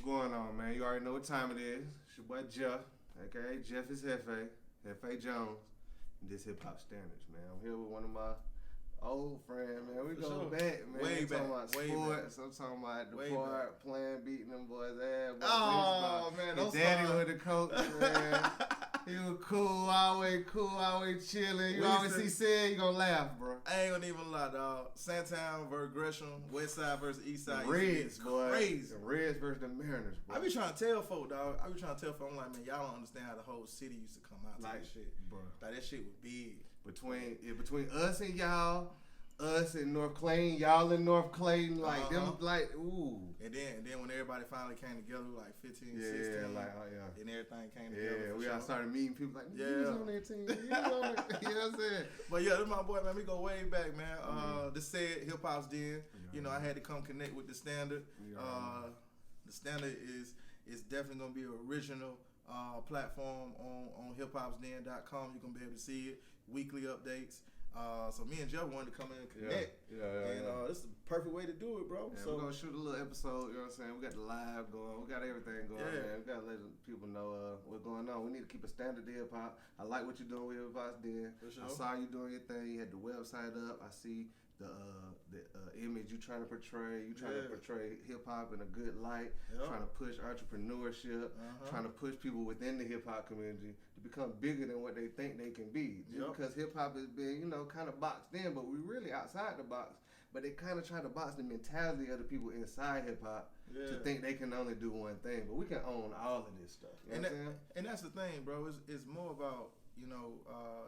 going on, man? You already know what time it is. It's your boy Jeff, aka Jeff is Hefe Jones. And this Hip Hop Standards, man. I'm here with one of my old friends, man. We go back, man. Way I'm back. talking about Way sports. I'm talking about the part, playing, beating them boys' ass. Oh, man, His don't daddy start. was the coach, man. He was cool, always chilling. You We always used to- see said, you gonna laugh, bro. I ain't gonna even lie, dog. Sandtown versus Gresham, West Side versus East The Side. Reds, boy. Crazy. The Reds versus the Mariners, bro. I be trying to tell folk, dog. I'm like, man, y'all don't understand how the whole city used to come out to Like, that shit. bro. Like, that shit was big. Between us and y'all, us in North Clayton, y'all in North Clayton, like them, like ooh. And then when everybody finally came together, like 15, 16, Yeah. and everything came together. Yeah, for we sure. all started meeting people like, Yeah. you was on that team. You was on it. You know what I'm saying? But yeah, this my boy, man. We go way back, man. This said Hip Hop's Den. You know, I had to come connect with the Standard. The Standard is definitely gonna be an original platform on hiphopsden.com. You're gonna be able to see it, weekly updates. So me and Jeff wanted to come in and connect. This is the perfect way to do it, bro. Yeah, So we're gonna shoot a little episode, you know what I'm saying? We got the live going, we got everything going, man. We gotta let people know what's going on. We need to keep a standard to hip hop. I like what you're doing with Hip Hop's Den. For sure. I saw you doing your thing, you had the website up. I see the image you trying to portray. You trying to portray hip hop in a good light, trying to push entrepreneurship, trying to push people within the hip hop community to become bigger than what they think they can be. Just because hip hop has been, kind of boxed in, but we really outside the box. But they kind of try to box the mentality of the people inside hip hop to think they can only do one thing. But we can own all of this stuff. You know what I'm saying? And that's the thing, bro. It's more about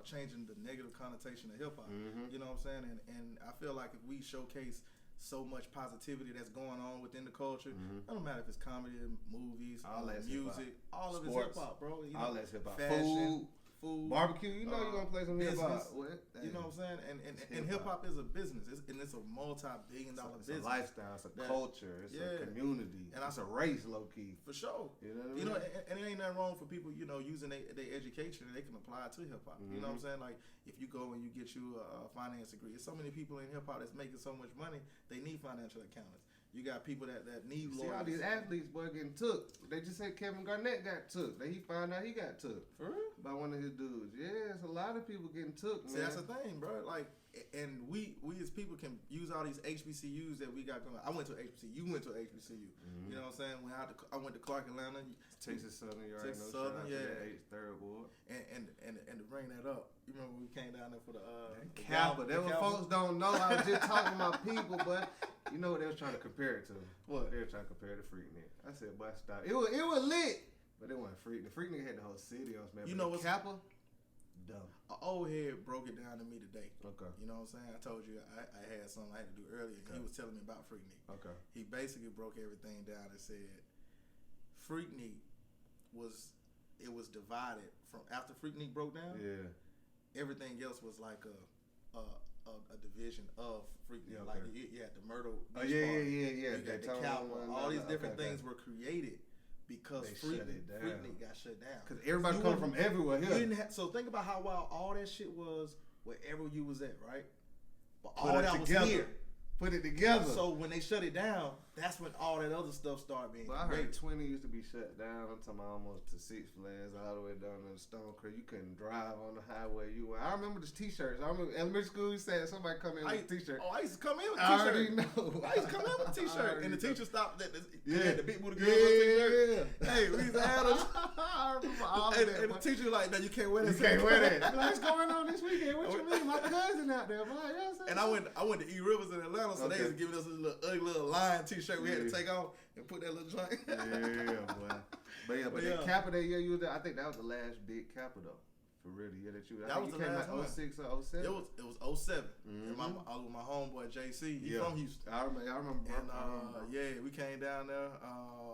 changing the negative connotation of hip hop. You know what I'm saying? And I feel like if we showcase so much positivity that's going on within the culture, it don't matter if it's comedy, movies, All that's music, all of it's Sports. hip hop, bro. All that's hip hop. Fashion, food, Barbecue, you're gonna play some hip hop. business. You know what I'm saying? And hip hop is a business, it's a multi-billion-dollar It's business. a lifestyle, it's a culture, it's a community, And it's a race, low key. For sure. You know what I mean? And it ain't nothing wrong for people, using their education and they can apply it to hip hop. You know what I'm saying? Like, if you go and you get you a finance degree, there's so many people in hip hop that's making so much money, they need financial accountants. You got people that need lawyers. See all these athletes, boy, getting took. They just said Kevin Garnett got took. He found out he got took. For real? By one of his dudes. Yeah, it's a lot of people getting took, man. See, that's the thing, bro. Like, and we as people can use all these HBCUs that we got going. I went to HBCU. You went to HBCU. You know what I'm saying? I went to Clark Atlanta. Texas Southern, you already Texas know. Southern, shout out to the 3rd Ward. And to bring that up, you remember when we came down there for the Kappa. That what folks don't know. I was just talking about people, but you know what they was trying to compare it to? What? They were trying to compare it to Freaknik. I said, boy, stop. It was lit, but it wasn't Freaknik. Freaknik had the whole city on smash. You know what's Kappa? Dumb. An old head broke it down to me today. Okay. You know what I'm saying? I told you I had something I had to do earlier. Okay. He was telling me about Freaknik. Okay. He basically broke everything down and said Freaknik was divided from after Freaknik broke down. Yeah. Everything else was like a division of Freaknik. Yeah, Like okay. you had the Myrtle. Oh, Beach yeah. Party. You got Daytona the Kappa. one, All these different okay. things were created because They shut it down. Freaknik got shut down. Because everybody coming from everywhere here. You didn't have, so think about how wild all that shit was wherever you was at, right? But Put all it that together. was here. Put it together. So when they shut it down, that's when all that other stuff started being But I heard created. 20 used to be shut down. I'm talking about almost to Six Flags, all the way down to the Stone Creek. You couldn't drive on the highway. I remember the t-shirts. I remember elementary school, you said somebody come in with a t-shirt. I used to come in with a I t-shirt. already know. I used to come in with a t-shirt. And the teacher stopped at the big booty girl Yeah. Hey, we used to have those. I remember all And that. the teacher was like, no, you can't wear that. You can't wear that. Like, what's going on this weekend? What you mean? My cousin out there, boy. You know what I'm saying? And I went to E Rivers in Atlanta, so they used to give us a little ugly little lion t-shirt we had to take off and put that little joint. Yeah, boy. But the Kappa that year you was there, I think that was the last big Kappa though. For real, the year that you was there. That was the last one. 06 or 07. It was 07. And I was with my homeboy JC. He from Houston. I remember. And we came down there.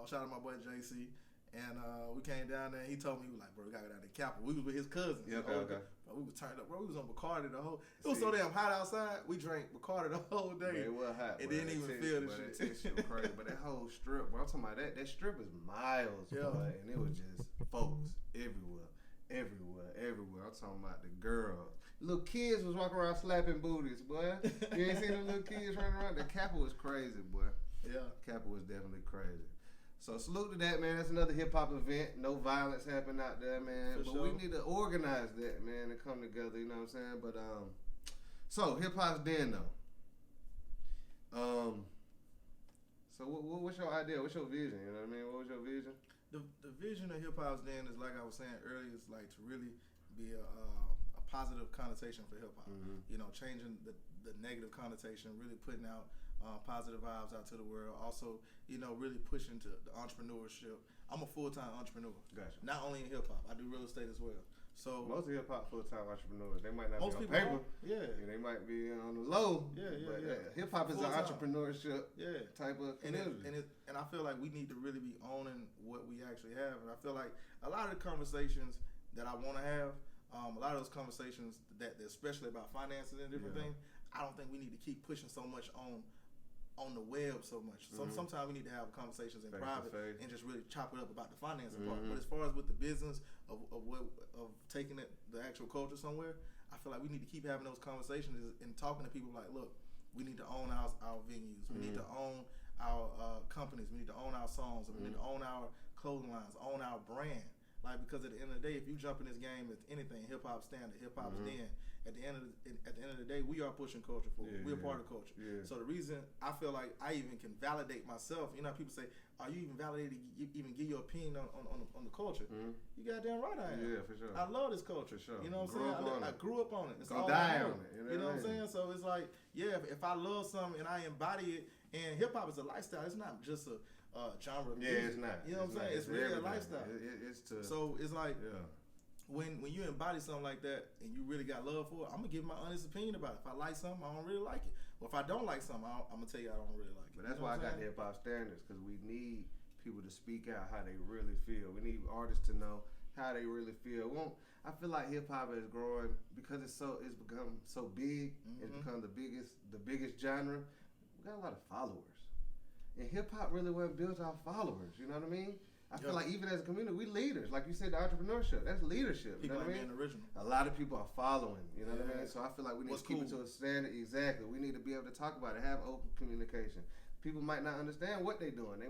Shout out to my boy JC. And we came down there and he told me, he was like, bro, we gotta go down to Kappa. We was with his cousins. Yeah, okay. Bro, we was turned up, bro. We was on Bacardi the whole. It was so damn hot outside. We drank Bacardi the whole day. It was hot. It didn't even feel the shit. That shit was crazy. But that whole strip, bro, I'm talking about that strip is miles, boy, and it was just folks everywhere. I'm talking about the girls. Little kids was walking around slapping booties, boy. You ain't seen them little kids running around? The Kappa was crazy, boy. Yeah. Kappa was definitely crazy. So salute to that, man. That's another hip hop event. No violence happened out there, man. But we need to organize that, man, and come together. You know what I'm saying? But so hip hop's den though. So what's your idea? What's your vision? You know what I mean? What was your vision? The vision of hip hop's den is, like I was saying earlier, is like to really be a positive connotation for hip hop. Mm-hmm. You know, changing the negative connotation, really putting out positive vibes out to the world. Also, you know, really pushing to the entrepreneurship. I'm a full-time entrepreneur. Gotcha. Not only in hip hop, I do real estate as well. So most of hip hop full-time entrepreneurs, they might not be on paper. Yeah. They might be on the low. Yeah. Hip hop is an entrepreneurship type of community. And I feel like we need to really be owning what we actually have. And I feel like a lot of the conversations that I want to have, a lot of those conversations that especially about finances and different things, I don't think we need to keep pushing so much on the web so much. Sometimes we need to have conversations in private and just really chop it up about the financing part. But as far as with the business of taking the actual culture somewhere, I feel like we need to keep having those conversations and talking to people like, look, we need to own our venues. We need to own our companies. We need to own our songs. We need to own our clothing lines, own our brand. Like, because at the end of the day, if you jump in this game with anything, hip hop standard, hip hop's den. At the end of the day, we are pushing culture forward. We're part of culture. Yeah. So the reason I feel like I even can validate myself, you know, how people say, "Are you even validated to even give your opinion on the culture?" You goddamn right I am. Yeah, for sure. I love this culture. For sure. You know what I'm saying? I grew up on it. It's all die on it. You know what I'm saying? So it's like, if I love something and I embody it, and hip hop is a lifestyle. It's not just a genre of music. Yeah, it's not. You know what I'm saying? It's really a lifestyle. So it's like. Yeah. When you embody something like that and you really got love for it, I'm gonna give my honest opinion about it. If I like something, I don't really like it. Or if I don't like something, I'm gonna tell you I don't really like it. But that's why I got hip hop standards, because we need people to speak out how they really feel. We need artists to know how they really feel. I feel like hip hop is growing because it's become so big. It's become the biggest genre. We got a lot of followers, and hip hop really wasn't built off followers. You know what I mean? I feel like even as a community, we leaders. Like you said, the entrepreneurship, that's leadership. People you know what I mean? Original. A lot of people are following, you know what I mean? So I feel like we need to keep it to a standard. Exactly. We need to be able to talk about it, have open communication. People might not understand what they're doing. They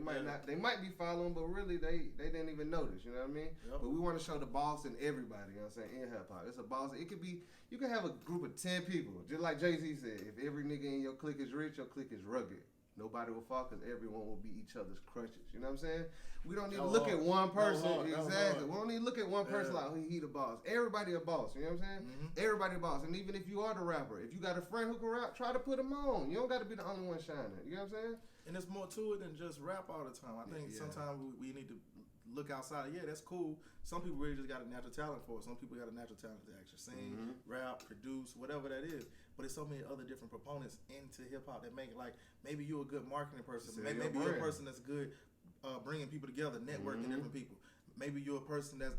might be following, but really they didn't even notice, you know what I mean? Yep. But we want to show the boss in everybody, you know what I'm saying, in hip hop. It's a boss. It could be, you can have a group of 10 people, just like Jay-Z said, if every nigga in your clique is rich, your clique is rugged. Nobody will fall because everyone will be each other's crutches. You know what I'm saying? We don't need to look at one person. Exactly. We don't need to look at one person like, he the boss. Everybody a boss. You know what I'm saying? Everybody a boss. And even if you are the rapper, if you got a friend who can rap, try to put him on. You don't got to be the only one shining. You know what I'm saying? And there's more to it than just rap all the time. I think sometimes we need to look outside. Yeah, that's cool. Some people really just got a natural talent for it. Some people got a natural talent to actually sing, rap, produce, whatever that is. But there's so many other different proponents into hip hop that make it, like, maybe you're a good marketing person. Maybe you're a person that's good bringing people together, networking different people. Maybe you're a person that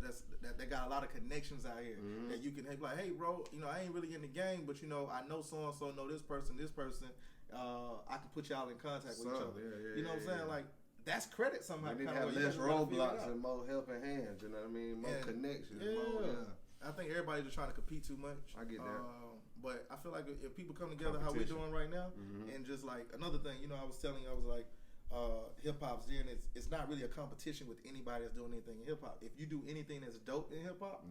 got a lot of connections out here that you can like, hey, bro, you know, I ain't really in the game, but you know, I know so and so know this person. I can put y'all in contact with each other. You know what I'm saying? Like, that's credit somehow. We need to have less roadblocks and more helping hands. You know what I mean? More connections. I think everybody's just trying to compete too much. I get that. But I feel like if people come together how we're doing right now, and just like another thing, you know, I was telling you, I was like, hip hop's then it's not really a competition with anybody that's doing anything in hip hop. If you do anything that's dope in hip hop,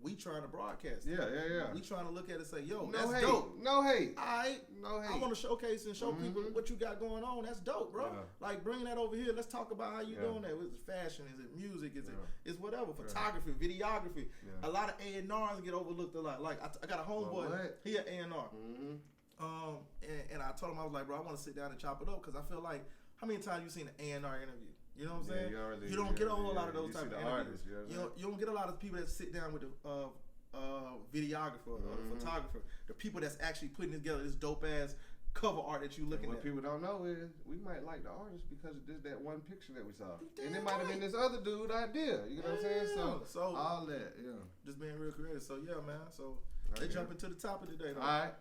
we trying to broadcast it. Yeah. We trying to look at it and say, yo, that's dope. No hate. No hate. I want to showcase and show people what you got going on. That's dope, bro. Like, bring that over here. Let's talk about how you doing that. Is it fashion? Is it music? Is it's whatever. Photography, videography. A lot of A&Rs get overlooked a lot. Like, I got a homeboy. He an A&R. And I told him, I was like, bro, I want to sit down and chop it up because I feel like, how many times you seen an A&R interview? You know what I'm saying? You don't get a whole lot of those type of interviews. You don't get a lot of people that sit down with the videographer or the photographer, the people that's actually putting together this dope ass cover art that you looking at. What people don't know is we might like the artist because of that one picture that we saw, and it might have been this other dude idea. You know what I'm saying? So all that, just being real creative. So yeah, man. So they jump into the topic today, though. All right.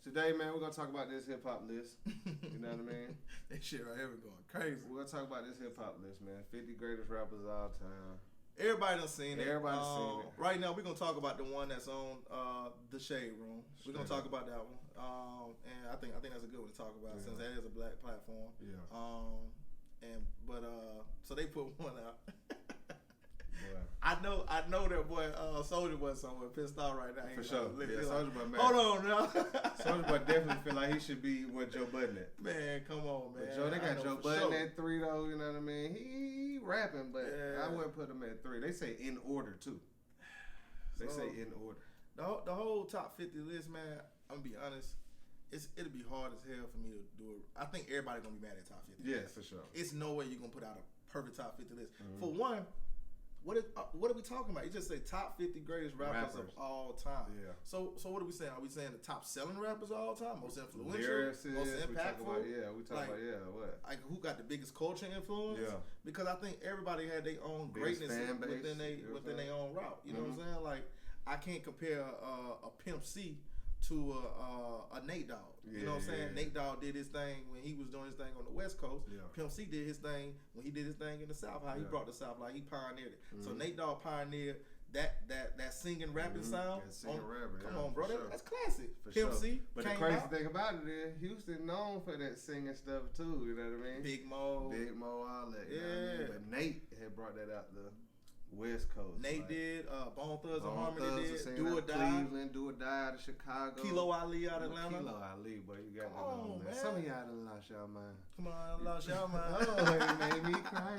Today, man, we're going to talk about this hip-hop list. You know what I mean? That shit right here going crazy. We're going to talk about this hip-hop list, man. 50 greatest rappers of all time. Everybody done seen it. Everybody's seen it. Right now, we're going to talk about the one that's on The Shade Room. We're going to talk about that one. And I think that's a good one to talk about since that is a black platform. Yeah. So they put one out. I know that boy Soulja Boy somewhere pissed off right now. For sure. Yeah, Soulja Boy, man. Hold on now. Soulja Boy definitely feel like he should be with Joe Budden at. Man, come on, man. But Joe, they got Joe Budden at 3 though. You know what I mean? He rapping, but I wouldn't put him at 3. They say in order too. They say in order. The whole top 50 list, man. I'm gonna be honest. It'll be hard as hell for me to do it. I think everybody gonna be mad at top 50. Yeah, for sure. It's no way you're gonna put out a perfect top 50 list. For one. What are we talking about? You just say top 50 greatest rappers of all time. Yeah. So what are we saying? Are we saying the top selling rappers of all time? Most influential? Lyricists, most impactful? We talk about what? Like who got the biggest culture influence? Yeah. Because I think everybody had their own greatness within their own route. You know what I'm saying? Like I can't compare a Pimp C to a Nate Dogg. You know what I'm saying? Nate Dogg did his thing when he was doing his thing on the West Coast. Pimp C did his thing when he did his thing in the South. How he brought the South, like he pioneered it. So Nate Dogg pioneered that singing rapping sound. Come on, bro, that's classic. For Pimp C. But the crazy thing about it is Houston known for that singing stuff too. You know what I mean? Big Mo, all that. You know what I mean? But Nate had brought that out the West Coast. Nate did. Bone Thugs and Harmony did. Do or Die. Cleveland, Do or Die to Chicago. Kilo Ali out of Atlanta. Kilo Ali, boy, you got that on, man. Some of y'all done lost y'all mind. Come on, lost y'all mind. Oh, it made me cry.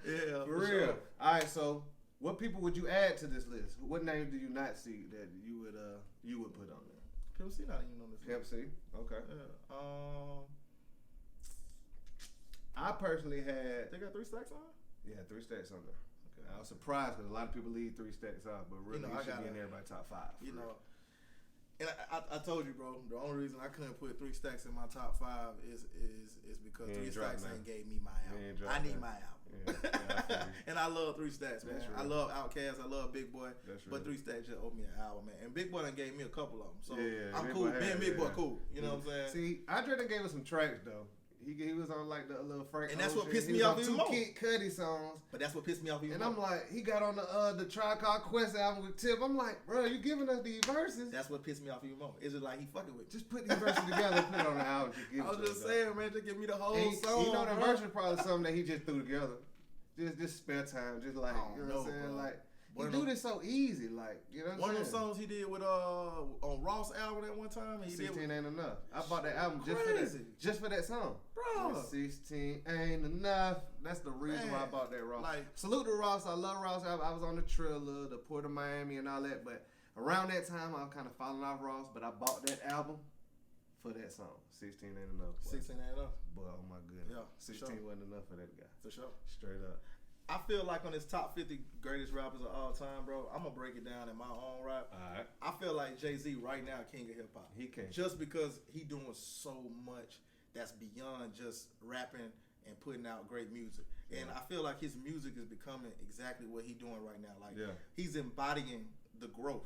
Yeah, for real. Sure. All right, so what people would you add to this list? What name do you not see that you would put on there? Pimp C not even on this list. Pimp C, okay. Yeah. I personally had. They got 3 stacks on? Yeah, 3 stacks on there. I was surprised because a lot of people leave 3 stacks off, but really he should be in everybody's top 5. You know, and I told you, bro. The only reason I couldn't put 3 stacks in my top 5 is because 3 stacks ain't gave me my album. I need my album. Yeah, and I love 3 stacks, man. I love Outkast. I love Big Boy. But 3 stacks just owe me an album, man. And Big Boy done gave me a couple of them, so I'm cool. Me and Big Boy cool. You know what I'm saying? See, Andre done gave us some tracks though. He was on like the little Frank. And that's Ocean. what pissed me off even more. 2 Kid Cudi songs. But that's what pissed me off even more. And I'm like, he got on the Tribe Called Quest album with Tip. I'm like, bro, you giving us these verses? That's what pissed me off even more. Is it like he fucking with me? Just put these verses together and put it on the album. I was just saying, man, just give me the whole song. You know, the verse is probably something that he just threw together. Just spare time, just like you know what I'm saying, like. He do this so easy, like, you know what I'm saying? One of them songs he did with on Ross album at one time. 16 Ain't Enough. I bought that album just for that song. Bro. 16 Ain't Enough. That's the reason why I bought that Ross. Like, salute to Ross. I love Ross. I was on the Triller, the Port of Miami and all that, but around that time I was kind of falling off Ross, but I bought that album for that song. 16 Ain't Enough. Boy. 16 Ain't Enough. Boy, oh my goodness. Yeah, 16 wasn't enough for that guy. For sure. Straight up. I feel like on this top 50 greatest rappers of all time, bro, I'm going to break it down in my own rap. All right. I feel like Jay-Z right now, king of hip-hop. He can. Just because he doing so much that's beyond just rapping and putting out great music. And I feel like his music is becoming exactly what he's doing right now. Like, he's embodying the growth.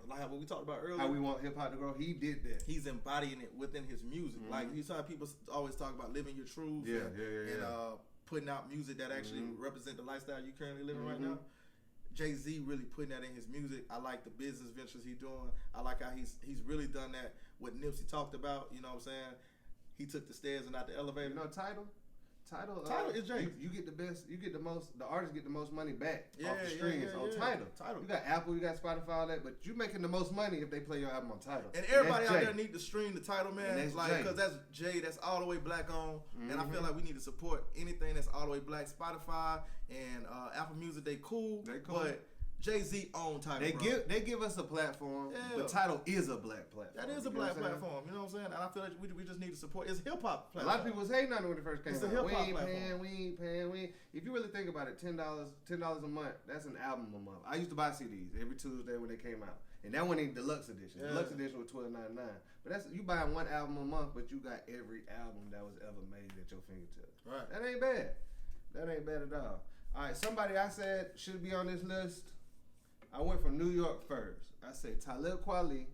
Like what we talked about earlier. How we want hip-hop to grow. He did that. He's embodying it within his music. Like, you saw people always talk about living your truth. And putting out music that actually represent the lifestyle you currently living right now. Jay-Z really putting that in his music. I like the business ventures he's doing. I like how he's really done that. What Nipsey talked about, you know what I'm saying? He took the stairs and not the elevator. You know, Tidal is Jay. You get the best. You get the most. The artists get the most money back off the streams on Tidal. You got Apple, you got Spotify, all that, but you making the most money if they play your album on Tidal. And everybody out there need to stream the Tidal, man. Like, because that's Jay. That's all the way black on, and I feel like we need to support anything that's all the way black. Spotify and Apple Music, they cool. But Jay-Z own Tidal. They give us a platform, but Tidal is a black platform. That is a black platform. You know what I'm saying? And I feel like we just need to support. It's a hip hop platform. A lot of people was hating on it when it first came out. It's a hip hop platform. We ain't paying. If you really think about it, $10 a month. That's an album a month. I used to buy CDs every Tuesday when they came out, and that one ain't deluxe edition. Deluxe edition was $12.99. But that's you buying one album a month, but you got every album that was ever made at your fingertips. Right. That ain't bad. That ain't bad at all. All right, somebody I said should be on this list. I went from New York first. I say Talib Kweli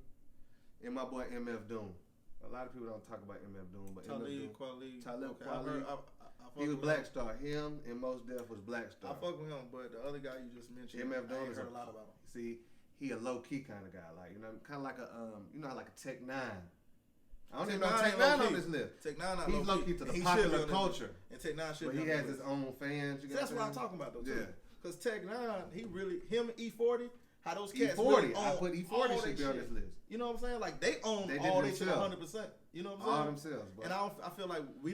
and my boy MF Doom. A lot of people don't talk about MF Doom, but Talib Kweli. He was Black Star. Him and Mos Def was Black Star. I fuck with him, but the other guy you just mentioned, MF Doom, I ain't heard a lot about him. See, he a low key kind of guy, like kind of like a like a Tech 9 I don't even know Tech Nine on this list. Tech Nine not he's low key to the popular culture. And Tech Nine should. But he has his own fans. That's what I'm talking about though. Too. Because Tech Nine, him and E40, how those cats E40, really I put E40 should be on this list. You know what I'm saying? Like they own all they shit 100%. You know what I'm saying? All themselves. Bro. And I feel like we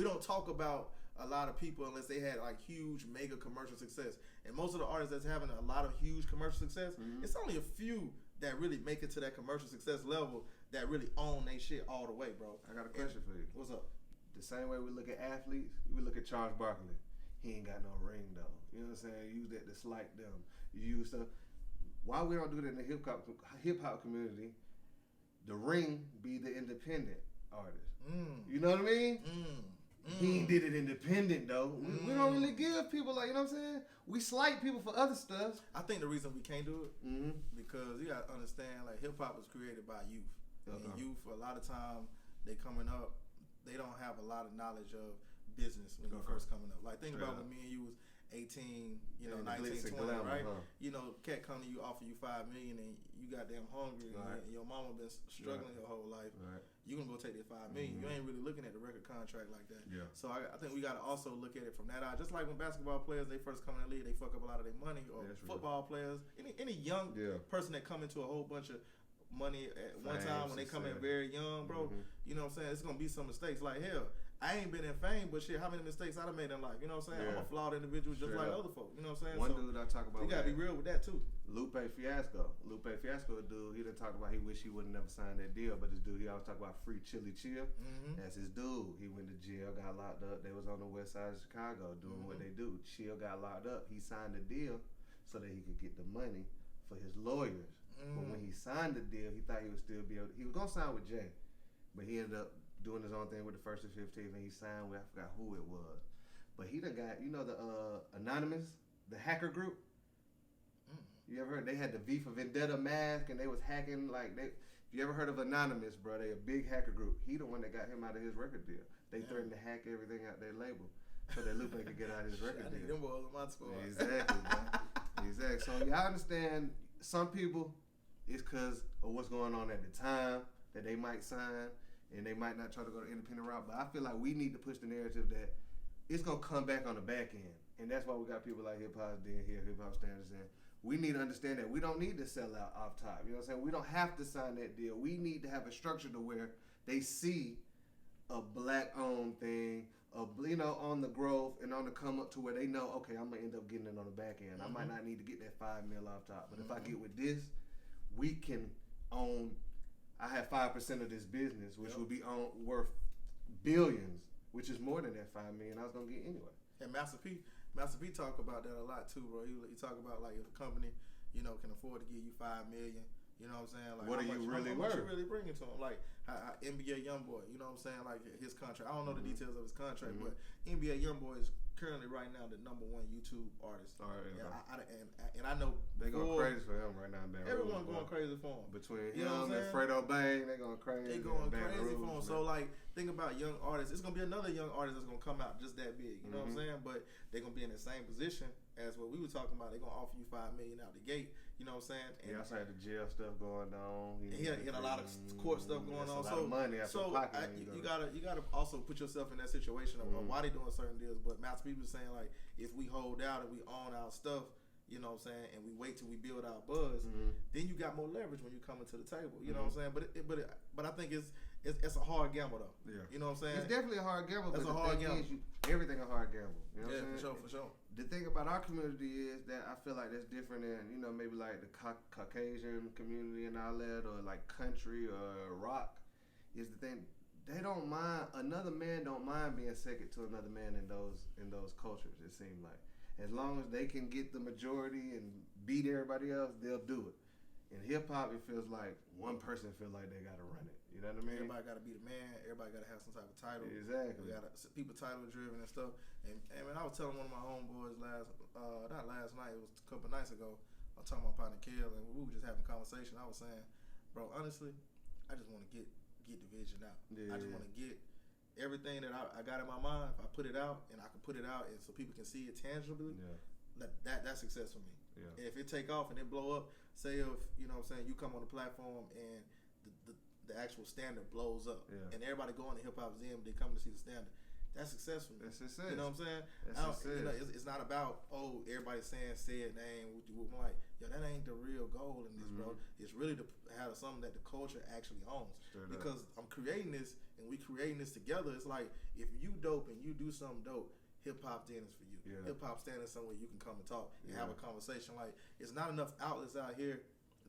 don't talk about a lot of people unless they had like huge mega commercial success. And most of the artists that's having a lot of huge commercial success, it's only a few that really make it to that commercial success level that really own they shit all the way, bro. I got a question for you. What's up? The same way we look at athletes, we look at Charles Barkley. He ain't got no ring though. You know what I'm saying? Use that to slight them. You use stuff. Why we don't do that in the hip hop community? The ring be the independent artist. You know what I mean? He did it independent though. We don't really give people like, you know what I'm saying? We slight people for other stuff. I think the reason we can't do it because you gotta understand, like hip hop was created by youth. And youth, a lot of time they coming up, they don't have a lot of knowledge of business when you first coming up. Like think about when me and you was 18, 19, 20, right? You know, cat come to you, offer you $5 million, and you goddamn hungry, and your mama been struggling your whole life. You gonna go take that $5 million? You ain't really looking at the record contract like that. So I think we gotta also look at it from that eye. Just like when basketball players they first come in the league, they fuck up a lot of their money, or football players, any young person that come into a whole bunch of money at one time when they come in very young, bro. You know what I'm saying? It's gonna be some mistakes. Like hell, I ain't been in fame, but shit, how many mistakes I done made in life? You know what I'm saying? I'm a flawed individual just like other folk. You know what I'm saying? One dude I talk about. You gotta be real with that too. Lupe Fiasco, dude, he done talk about he wish he would never signed that deal, but this dude he always talk about free Chili Chill. That's his dude. He went to jail, got locked up. They was on the west side of Chicago doing what they do. Chill got locked up. He signed the deal so that he could get the money for his lawyers. But when he signed the deal, he thought he would still be able. He was gonna sign with Jay, but he ended up doing his own thing with the First and 15th, and he signed with, I forgot who it was. But he done got, the Anonymous, the hacker group. You ever heard? They had the V for Vendetta mask, and they was hacking like they. If you ever heard of Anonymous, bro, they a big hacker group. He the one that got him out of his record deal. They threatened to hack everything out their label so that Lupe could get out of his record deal. Them boys on my squad. Exactly, bro. Exactly. So y'all understand some people, it's because of what's going on at the time that they might sign. And they might not try to go the independent route, but I feel like we need to push the narrative that it's gonna come back on the back end, and that's why we got people like Hip Hop's Den here, Hip Hop Standards in. We need to understand that we don't need to sell out off top. You know what I'm saying? We don't have to sign that deal. We need to have a structure to where they see a black-owned thing, on the growth and on the come up to where they know, okay, I'm gonna end up getting it on the back end. I might not need to get that $5 million off top, but if I get with this, we can own. I have 5% of this business, which would be worth billions, which is more than that $5 million I was gonna get anyway. And Master P talk about that a lot too, bro. He talk about like if a company, can afford to give you $5 million. You know what I'm saying? Like what are you really worth? How much you really bringing to him? Like how NBA YoungBoy, you know what I'm saying? Like his contract. I don't know the details of his contract, but NBA YoungBoy is currently right now the #1 YouTube artist. And I know they going crazy for him right now. Everyone going crazy for him. Between him and Fredo Bang, they going crazy. They going crazy for him. So like, think about young artists. It's gonna be another young artist that's gonna come out just that big. You know what I'm saying? But they're gonna be in the same position as what we were talking about. They're gonna offer you $5 million out the gate. You know what I'm saying? And he also had the jail stuff going on. He had a lot of court stuff going on. A lot of money after pocket. You gotta also put yourself in that situation of why they doing certain deals. But Master P was saying like, if we hold out and we own our stuff, you know what I'm saying, and we wait till we build our buzz, then you got more leverage when you come into the table. You know what I'm saying? But I think it's a hard gamble though. Yeah. You know what I'm saying? It's definitely a hard gamble. It's a hard gamble. Everything a hard gamble. You know what I'm saying? For sure. The thing about our community is that I feel like that's different than, maybe like the Caucasian community and all that, or like country or rock, is the thing. They don't mind, another man don't mind being second to another man in those cultures, it seems like. As long as they can get the majority and beat everybody else, they'll do it. In hip hop, it feels like one person feel like they gotta run it. You know what I mean? Everybody gotta be the man. Everybody gotta have some type of title. Exactly. People title driven and stuff. And man, I was telling one of my homeboys not last night, it was a couple nights ago. I was talking about Partner Kill, and we were just having a conversation. I was saying, bro, honestly, I just want to get the vision out. I just want to get everything that I got in my mind. If I put it out and I can put it out, and so people can see it tangibly, that's success for me. Yeah. And if it take off and it blow up, say if you know what I'm saying, you come on the platform and the the actual standard blows up, yeah. and everybody going to Hip Hop Zen, they come to see the standard. That's successful. That's success. You know what I'm saying? That's success. You know, it's not about everybody saying said name. I'm like, yo, that ain't the real goal in this, bro. It's really to have something that the culture actually owns. Because I'm creating this, and we creating this together. It's like if you dope and you do something dope, Hip Hop Zen is for you. Yeah. Hip Hop Stand is somewhere you can come and talk and have a conversation. Like it's not enough outlets out here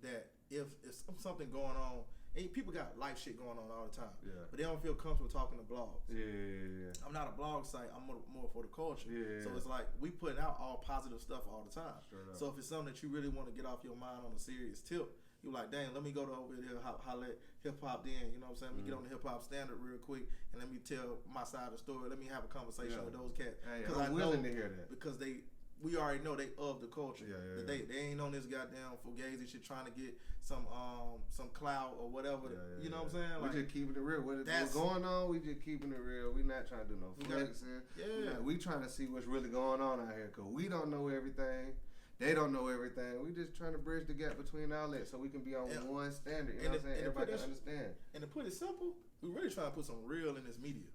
that if something going on. And people got life shit going on all the time, but they don't feel comfortable talking to blogs. Yeah. I'm not a blog site. I'm more for the culture. Yeah. So it's like we putting out all positive stuff all the time. So if it's something that you really want to get off your mind on a serious tip, you're like, dang, let me go to over there, holler at Hip Hop Den. You know what I'm saying? Let me get on the Hip Hop Standard real quick, and let me tell my side of the story. Let me have a conversation with those cats. Because I'm willing to hear that. Because we already know they of the culture. They ain't on this goddamn fugazi shit trying to get some clout or whatever. You know what I'm saying? Like, we just keeping it real. What's going on, we just keeping it real. We not trying to do no flexing. We trying to see what's really going on out here because we don't know everything. They don't know everything. We just trying to bridge the gap between outlets so we can be on one standard. You know what I'm saying? Everybody can understand. And to put it simple, we really trying to put some real in this media.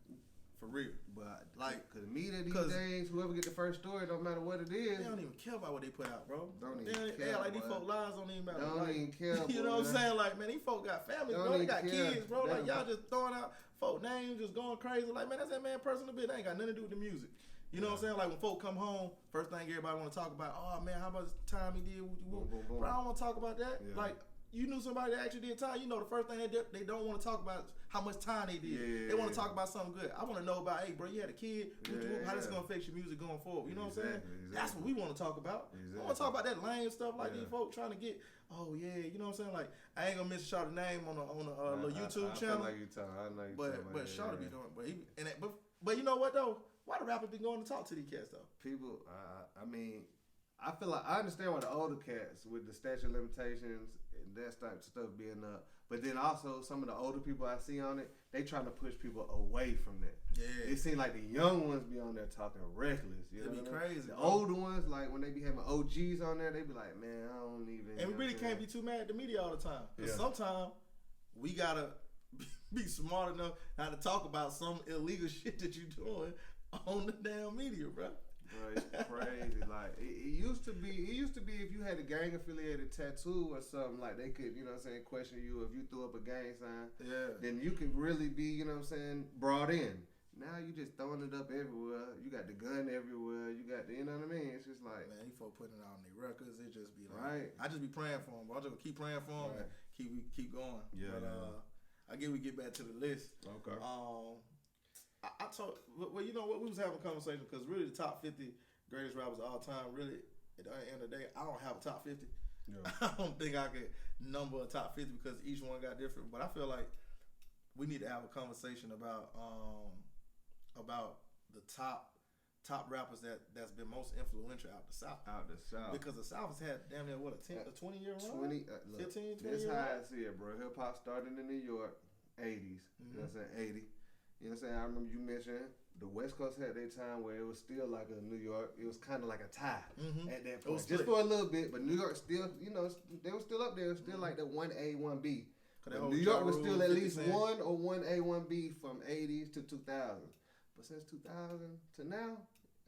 For real. But like, cause media these days, whoever get the first story, don't matter what it is. They don't even care about what they put out, bro. Don't even care. Like these folk lives don't even matter. Don't even care. You know what I'm saying? Like, man, these folk got families, bro. They got kids, bro. Like y'all just throwing out folk names, just going crazy. Like, man, that's that man personal bit. That ain't got nothing to do with the music. You know what I'm saying? Like when folk come home, first thing everybody want to talk about, oh man, how much time he did? Boom, boom, boom. Bro, I don't want to talk about that. Like. You knew somebody that actually did time. You know the first thing they don't want to talk about is how much time they did. They want to talk about something good. I want to know about, hey, bro, you had a kid. How this gonna affect your music going forward? You know what I'm saying? Exactly. That's what we want to talk about. I want to talk about that lame stuff like these folks trying to get. Oh yeah, you know what I'm saying? Like I ain't gonna mention Shawty's name on a little YouTube channel. I know you talking. But Shawty be doing. But you know what though? Why the rappers be going to talk to these cats though? People, I mean, I feel like I understand why the older cats with the statute of limitations and that type of stuff being up, but then also some of the older people I see on it, they trying to push people away from that. Yeah, it seems like the young ones be on there talking reckless. You know, be crazy. The older ones, like when they be having OGs on there, they be like, man, I don't even. And we really can't be too mad at the media all the time. Because sometimes we gotta be smart enough not to talk about some illegal shit that you doing on the damn media, bro. Bro, it's crazy. Like it used to be if you had a gang affiliated tattoo or something, like they could, you know what I'm saying, question you if you threw up a gang sign. Then you could really be, you know what I'm saying, brought in. Now you just throwing it up everywhere. You got the gun everywhere. You got the, you know what I mean? It's just like, man, these folks putting it out on their records. It just be like, I just be praying for them. Bro. I just keep praying for them and keep going. But I guess we get back to the list. Okay. I told, well, you know what, we was having a conversation because really the top 50 greatest rappers of all time, really, at the end of the day, I don't have a top 50. Yeah. I don't think I could number a top 50 because each one got different. But I feel like we need to have a conversation about the top rappers that's been most influential out the South. Because the South has had damn near, what, a 20-year run? 15, 20 That's year how run? I see it, bro. Hip-hop started in New York, 80s. You know what I'm saying, 80. You know what I'm saying? I remember you mentioned the West Coast had their time where it was still like a New York. It was kind of like a tie at that point. Just for a little bit, but New York still, you know, they were still up there. It was still like the 1A, 1B. New York was still at least 1 or 1A, 1B from 80s to 2000. But since 2000 to now,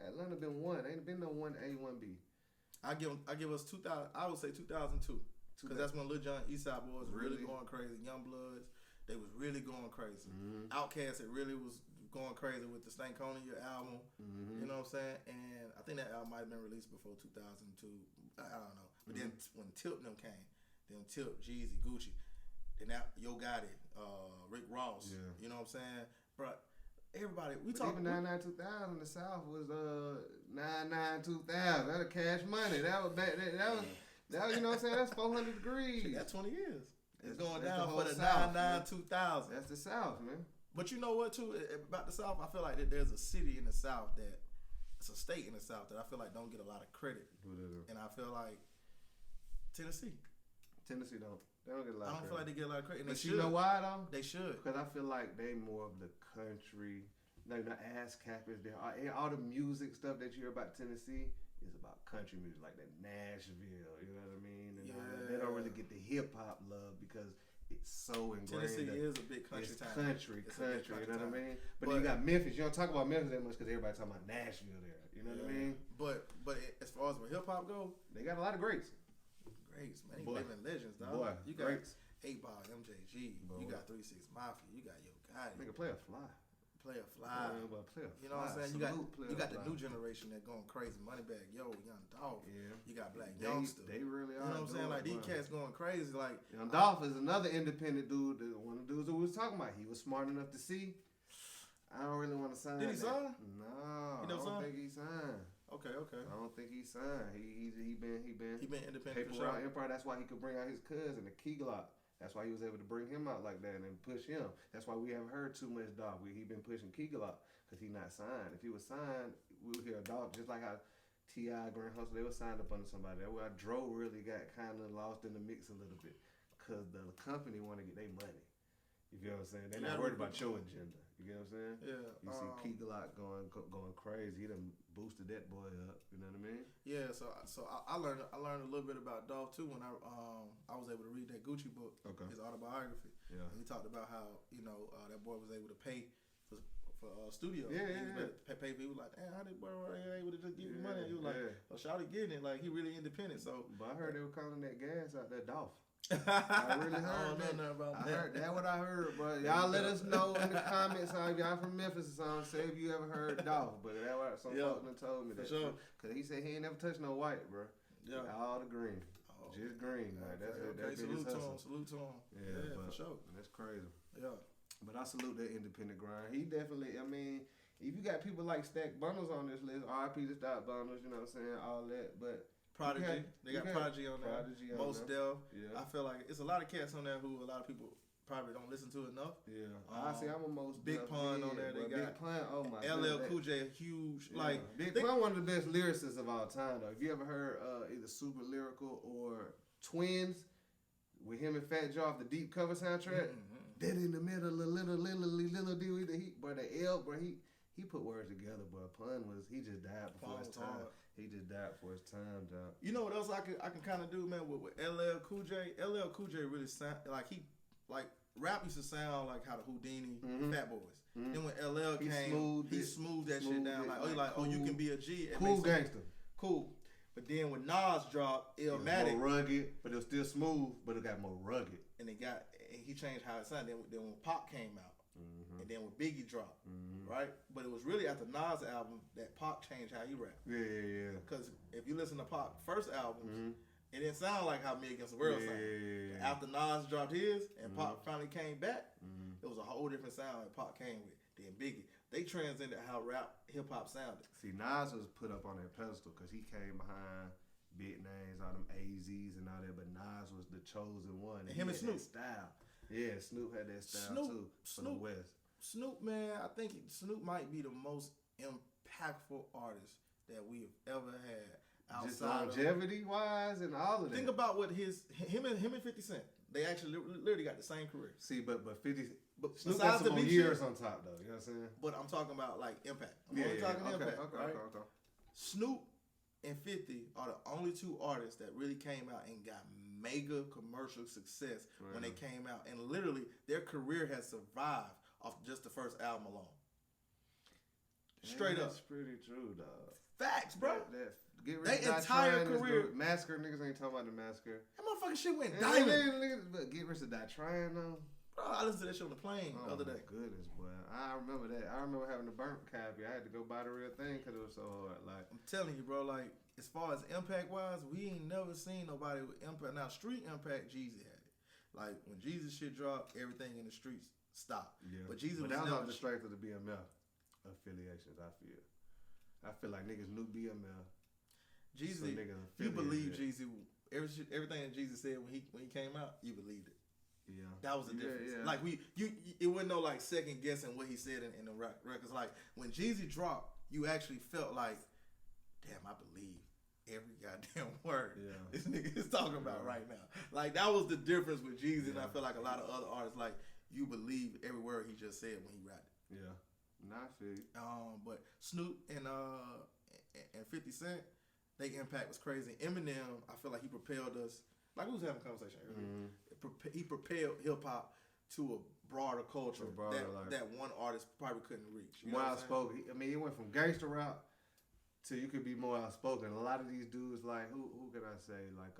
Atlanta been one. Ain't been no 1A, 1B. I give us 2000. I would say 2002. Because that's when Lil Jon, Eastside Boys really going crazy. Young Bloods. They was really going crazy. Outkast, it really was going crazy with the Stankonia album. You know what I'm saying? And I think that album might have been released before 2002. I don't know. But then when Tip and them came, then Tip, Jeezy, Gucci, then that Yo Gotti, Rick Ross. You know what I'm saying? But everybody, we talking even 99 2000. The South was 99 2000. That was Cash Money. That was back. That was you know what I'm saying? That's 400 degrees. That's 20 years. It's going down for the 99 2000. That's the South, man. But you know what, too? About the South, I feel like that there's a city in the South that, it's a state in the South that I feel like don't get a lot of credit. And I feel like Tennessee. Tennessee don't. They don't get a lot of credit. I don't feel like they get a lot of credit. But you know why, though? They should. Because I feel like they more of the country, like the ass cappers there. All the music stuff that you hear about Tennessee is about country music, like that Nashville, you know what I mean? And they don't really get the hip hop love because so ingrained. Tennessee is a big country town. Country. You know what I mean? But then you got Memphis. You don't talk about Memphis that much because everybody talking about Nashville there. You know what I mean? But as far as hip hop go, they got a lot of greats. Man. They living legends, dog. Boy, you got greats. 8 Ball, MJG. Boy. You got 3 6 Mafia. You got Yo Gotti. Nigga, Play a Fly. You know what I'm saying? You got the new generation that going crazy. Moneybag Yo, Young Dolph. Yeah. You got Black Youngster. They really are. You know what I'm saying? Like these cats going crazy. Like Young Dolph is another independent dude. One of the dudes that we was talking about. He was smart enough to see. I don't really want to sign. Did he sign? No, I don't think he signed. Okay. I don't think he signed. He been independent Paper for sure. Empire. That's why he could bring out his cousin, the Key Glock. That's why he was able to bring him out like that and then push him. That's why we haven't heard too much Dolph. He been pushing Key Glock because he not signed. If he was signed, we would hear a Dolph just like how T.I., Grand Hustle, they were signed up under somebody. That's why Dro really got kind of lost in the mix a little bit because the company want to get their money. You get what I'm saying? They're not worried about your agenda. You get what I'm saying? Yeah. You see Key Glock going crazy. He done boosted that boy up. You know what I mean? Yeah. So I learned a little bit about Dolph too when I was able to read that Gucci book, his autobiography. Yeah. And he talked about how that boy was able to pay for studio. Yeah. Pay people like, damn, how did boy able to just give you money? He was like, oh, Shawty getting it. Like he really independent. So. But I heard they were calling that gas out there Dolph. I really heard I don't know nothing about that. Heard that what I heard, but y'all let us know in the comments if y'all from Memphis or something. Say if you ever heard Dolph, but that what some folks done told me that. For sure. Cause he said he ain't never touched no white, bro. Yeah. All the green, just green. Like that's it. That's salute to him. Yeah, for sure. That's crazy. Yeah. But I salute that independent grind. He definitely. I mean, if you got people like Stack Bundles on this list, RIP to Stack Bundles. You know what I'm saying? All that, but. Prodigy, they got Prodigy on there. Most Def. Yeah. I feel like it's a lot of cats on there who a lot of people probably don't listen to enough. Yeah, I see. I'm a Most Big Pun on there. They got Big Pun. Oh my. LL Cool J, huge. Yeah. Like Big Pun, one of the best lyricists of all time. Though, if you ever heard either Super Lyrical or Twins with him and Fat Joe off the Deep cover soundtrack, Dead in the Middle, little D. The L, bro, he put words together. But Pun he just died before his time. Hard. He just died for his time, dog. You know what else I can kind of do, man? With LL Cool J. LL Cool J really sound like rap used to sound like how the Houdini Fat Boys. Mm-hmm. Then when LL came, he smoothed that shit down. Like cool, you can be a G. Cool gangster. Cool. But then when Nas dropped Illmatic, more rugged, but it was still smooth, but it got more rugged. And he changed how it sounded. Then when Pop came out. And then when Biggie dropped, right? But it was really after Nas' album that Pop changed how he rapped. Yeah. Because if you listen to Pop first albums, it didn't sound like how Me Against the World sounded. Yeah. After Nas dropped his and Pop finally came back, it was a whole different sound that Pop came with. Then Biggie, they transcended how hip hop sounded. See, Nas was put up on that pedestal because he came behind big names, all them AZs and all that, but Nas was the chosen one. And him and Snoop. Style. Yeah, Snoop had that style too for the West. Snoop, man, I think Snoop might be the most impactful artist that we have ever had outside. Just longevity wise and all of that. Think about what him and 50 Cent. They actually literally got the same career. See, but Snoop got some more years on top though. You know what I'm saying? But I'm talking about like impact. I'm only talking impact. Okay. Snoop and 50 are the only two artists that really came out and got mega commercial success when they came out, and literally their career has survived off just the first album alone. Straight up. That's pretty true, dog. Facts, bro. Their entire career. Massacre, niggas ain't talking about the Massacre. That motherfucking shit went diamond. But Get Rich or Die Trying, though. Bro, I listened to that shit on the plane the other day. Oh, my goodness, boy. I remember that. I remember having a burnt copy. I had to go buy the real thing because it was so hard. Like, I'm telling you, bro, like, as far as impact-wise, we ain't never seen nobody with impact. Now, street impact, Jeezy had it. Like, when Jeezy shit dropped, everything in the streets stopped. Yeah. But Jeezy was that was off the strength of the BMF affiliations, I feel like niggas knew BMF. Jeezy, you believe Jeezy, everything that Jeezy said when he came out, you believed it. Yeah, that was the difference. Yeah. Like it wasn't no like second guessing what he said in the records. Like when Jeezy dropped, you actually felt like, damn, I believe every goddamn word this nigga is talking about right now. Like that was the difference with Jeezy, and I feel like a lot of other artists, like you believe every word he just said when he rapped it. Yeah, not fit. But Snoop and 50 Cent, their impact was crazy. Eminem, I feel like he propelled us. Like we was having a conversation earlier. he propelled hip hop to a broader culture that one artist probably couldn't reach. More outspoken. I mean, he went from gangster rap to you could be more outspoken. A lot of these dudes, like who can I say, like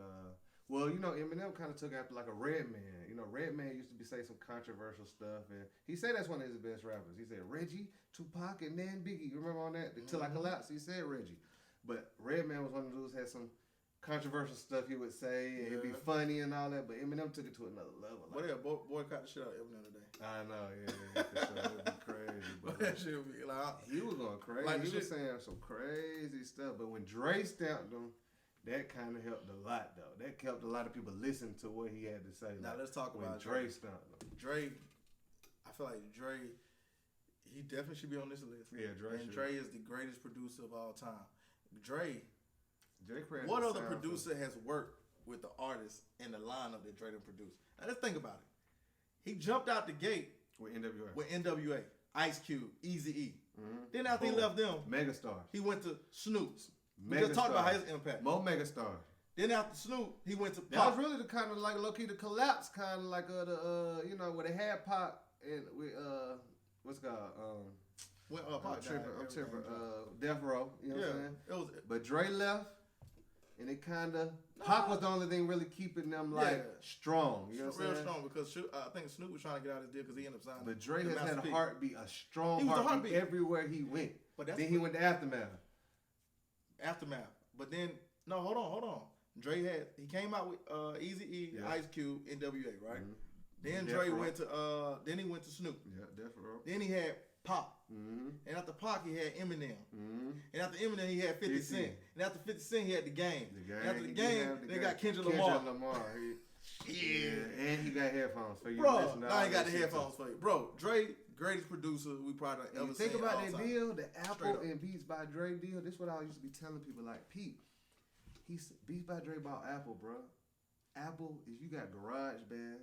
well, you know, Eminem kind of took after like a Redman. You know, Redman used to say some controversial stuff, and he said that's one of his best rappers. He said Reggie, Tupac, and then Biggie. You remember on that? Till I Collapse, he said Reggie. But Redman was one of those had some controversial stuff he would say, and it'd be funny and all that. But Eminem took it to another level. Like, boycott the shit out of Eminem today. I know, yeah, for sure. It would be crazy. But that shit would be like he was going crazy. Like, he was saying some crazy stuff. But when Dre stamped him, that kind of helped a lot, though. That helped a lot of people listen to what he had to say. Now, let's talk about Dre stamped him. Dre, I feel like Dre, he definitely should be on this list. Yeah, Dre And should. Dre is the greatest producer of all time. Dre what other producer has worked with the artist in the lineup that Dre done produced? Now, let's think about it. He jumped out the gate with NWA. Ice Cube, Eazy-E. Then after he left them, Megastars. he went to Snoop. We just talked about his impact. More Megastars. Then after Snoop, he went to Pop. That was really the kind of like low-key the collapse, kind of like you know, where they had Pop and with what's it called Pop I'm tripping. Death Row. You know what I'm saying? But Dre left. And it kind of Pac was the only thing really keeping them like strong. You know what I'm saying? Real strong because I think Snoop was trying to get out of his deal because he ended up signing. But Dre has had a heartbeat, a strong heartbeat everywhere he went. But then he went to Aftermath. But then hold on. Dre he came out with Eazy-E, Ice Cube, NWA, right? Then Dre went to then he went to Snoop. Yeah, Death Row. Then he had Pop. And after Pac, he had Eminem. And after Eminem, he had 50 Cent. And after 50 Cent, he had The Game. And after The Game, they got Kendrick Lamar. And he got headphones for you. Bro, I ain't got the headphones for you. Bro, Dre, greatest producer we probably ever seen. Think about that deal, the Apple and Beats by Dre deal. This is what I used to be telling people, like, Pete, Beats by Dre bought Apple, bro. Apple is you got GarageBand.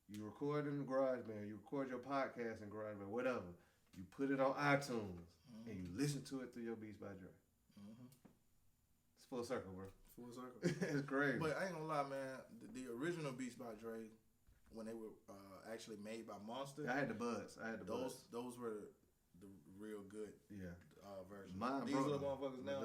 You record in the GarageBand. You record your podcast in GarageBand, whatever. You put it on iTunes and you listen to it through your Beats by Dre. It's full circle, bro. Full circle. It's crazy. But I ain't gonna lie, man. The original Beats by Dre, when they were actually made by Monster, I had the buds. Those were the real good version. These little motherfuckers now.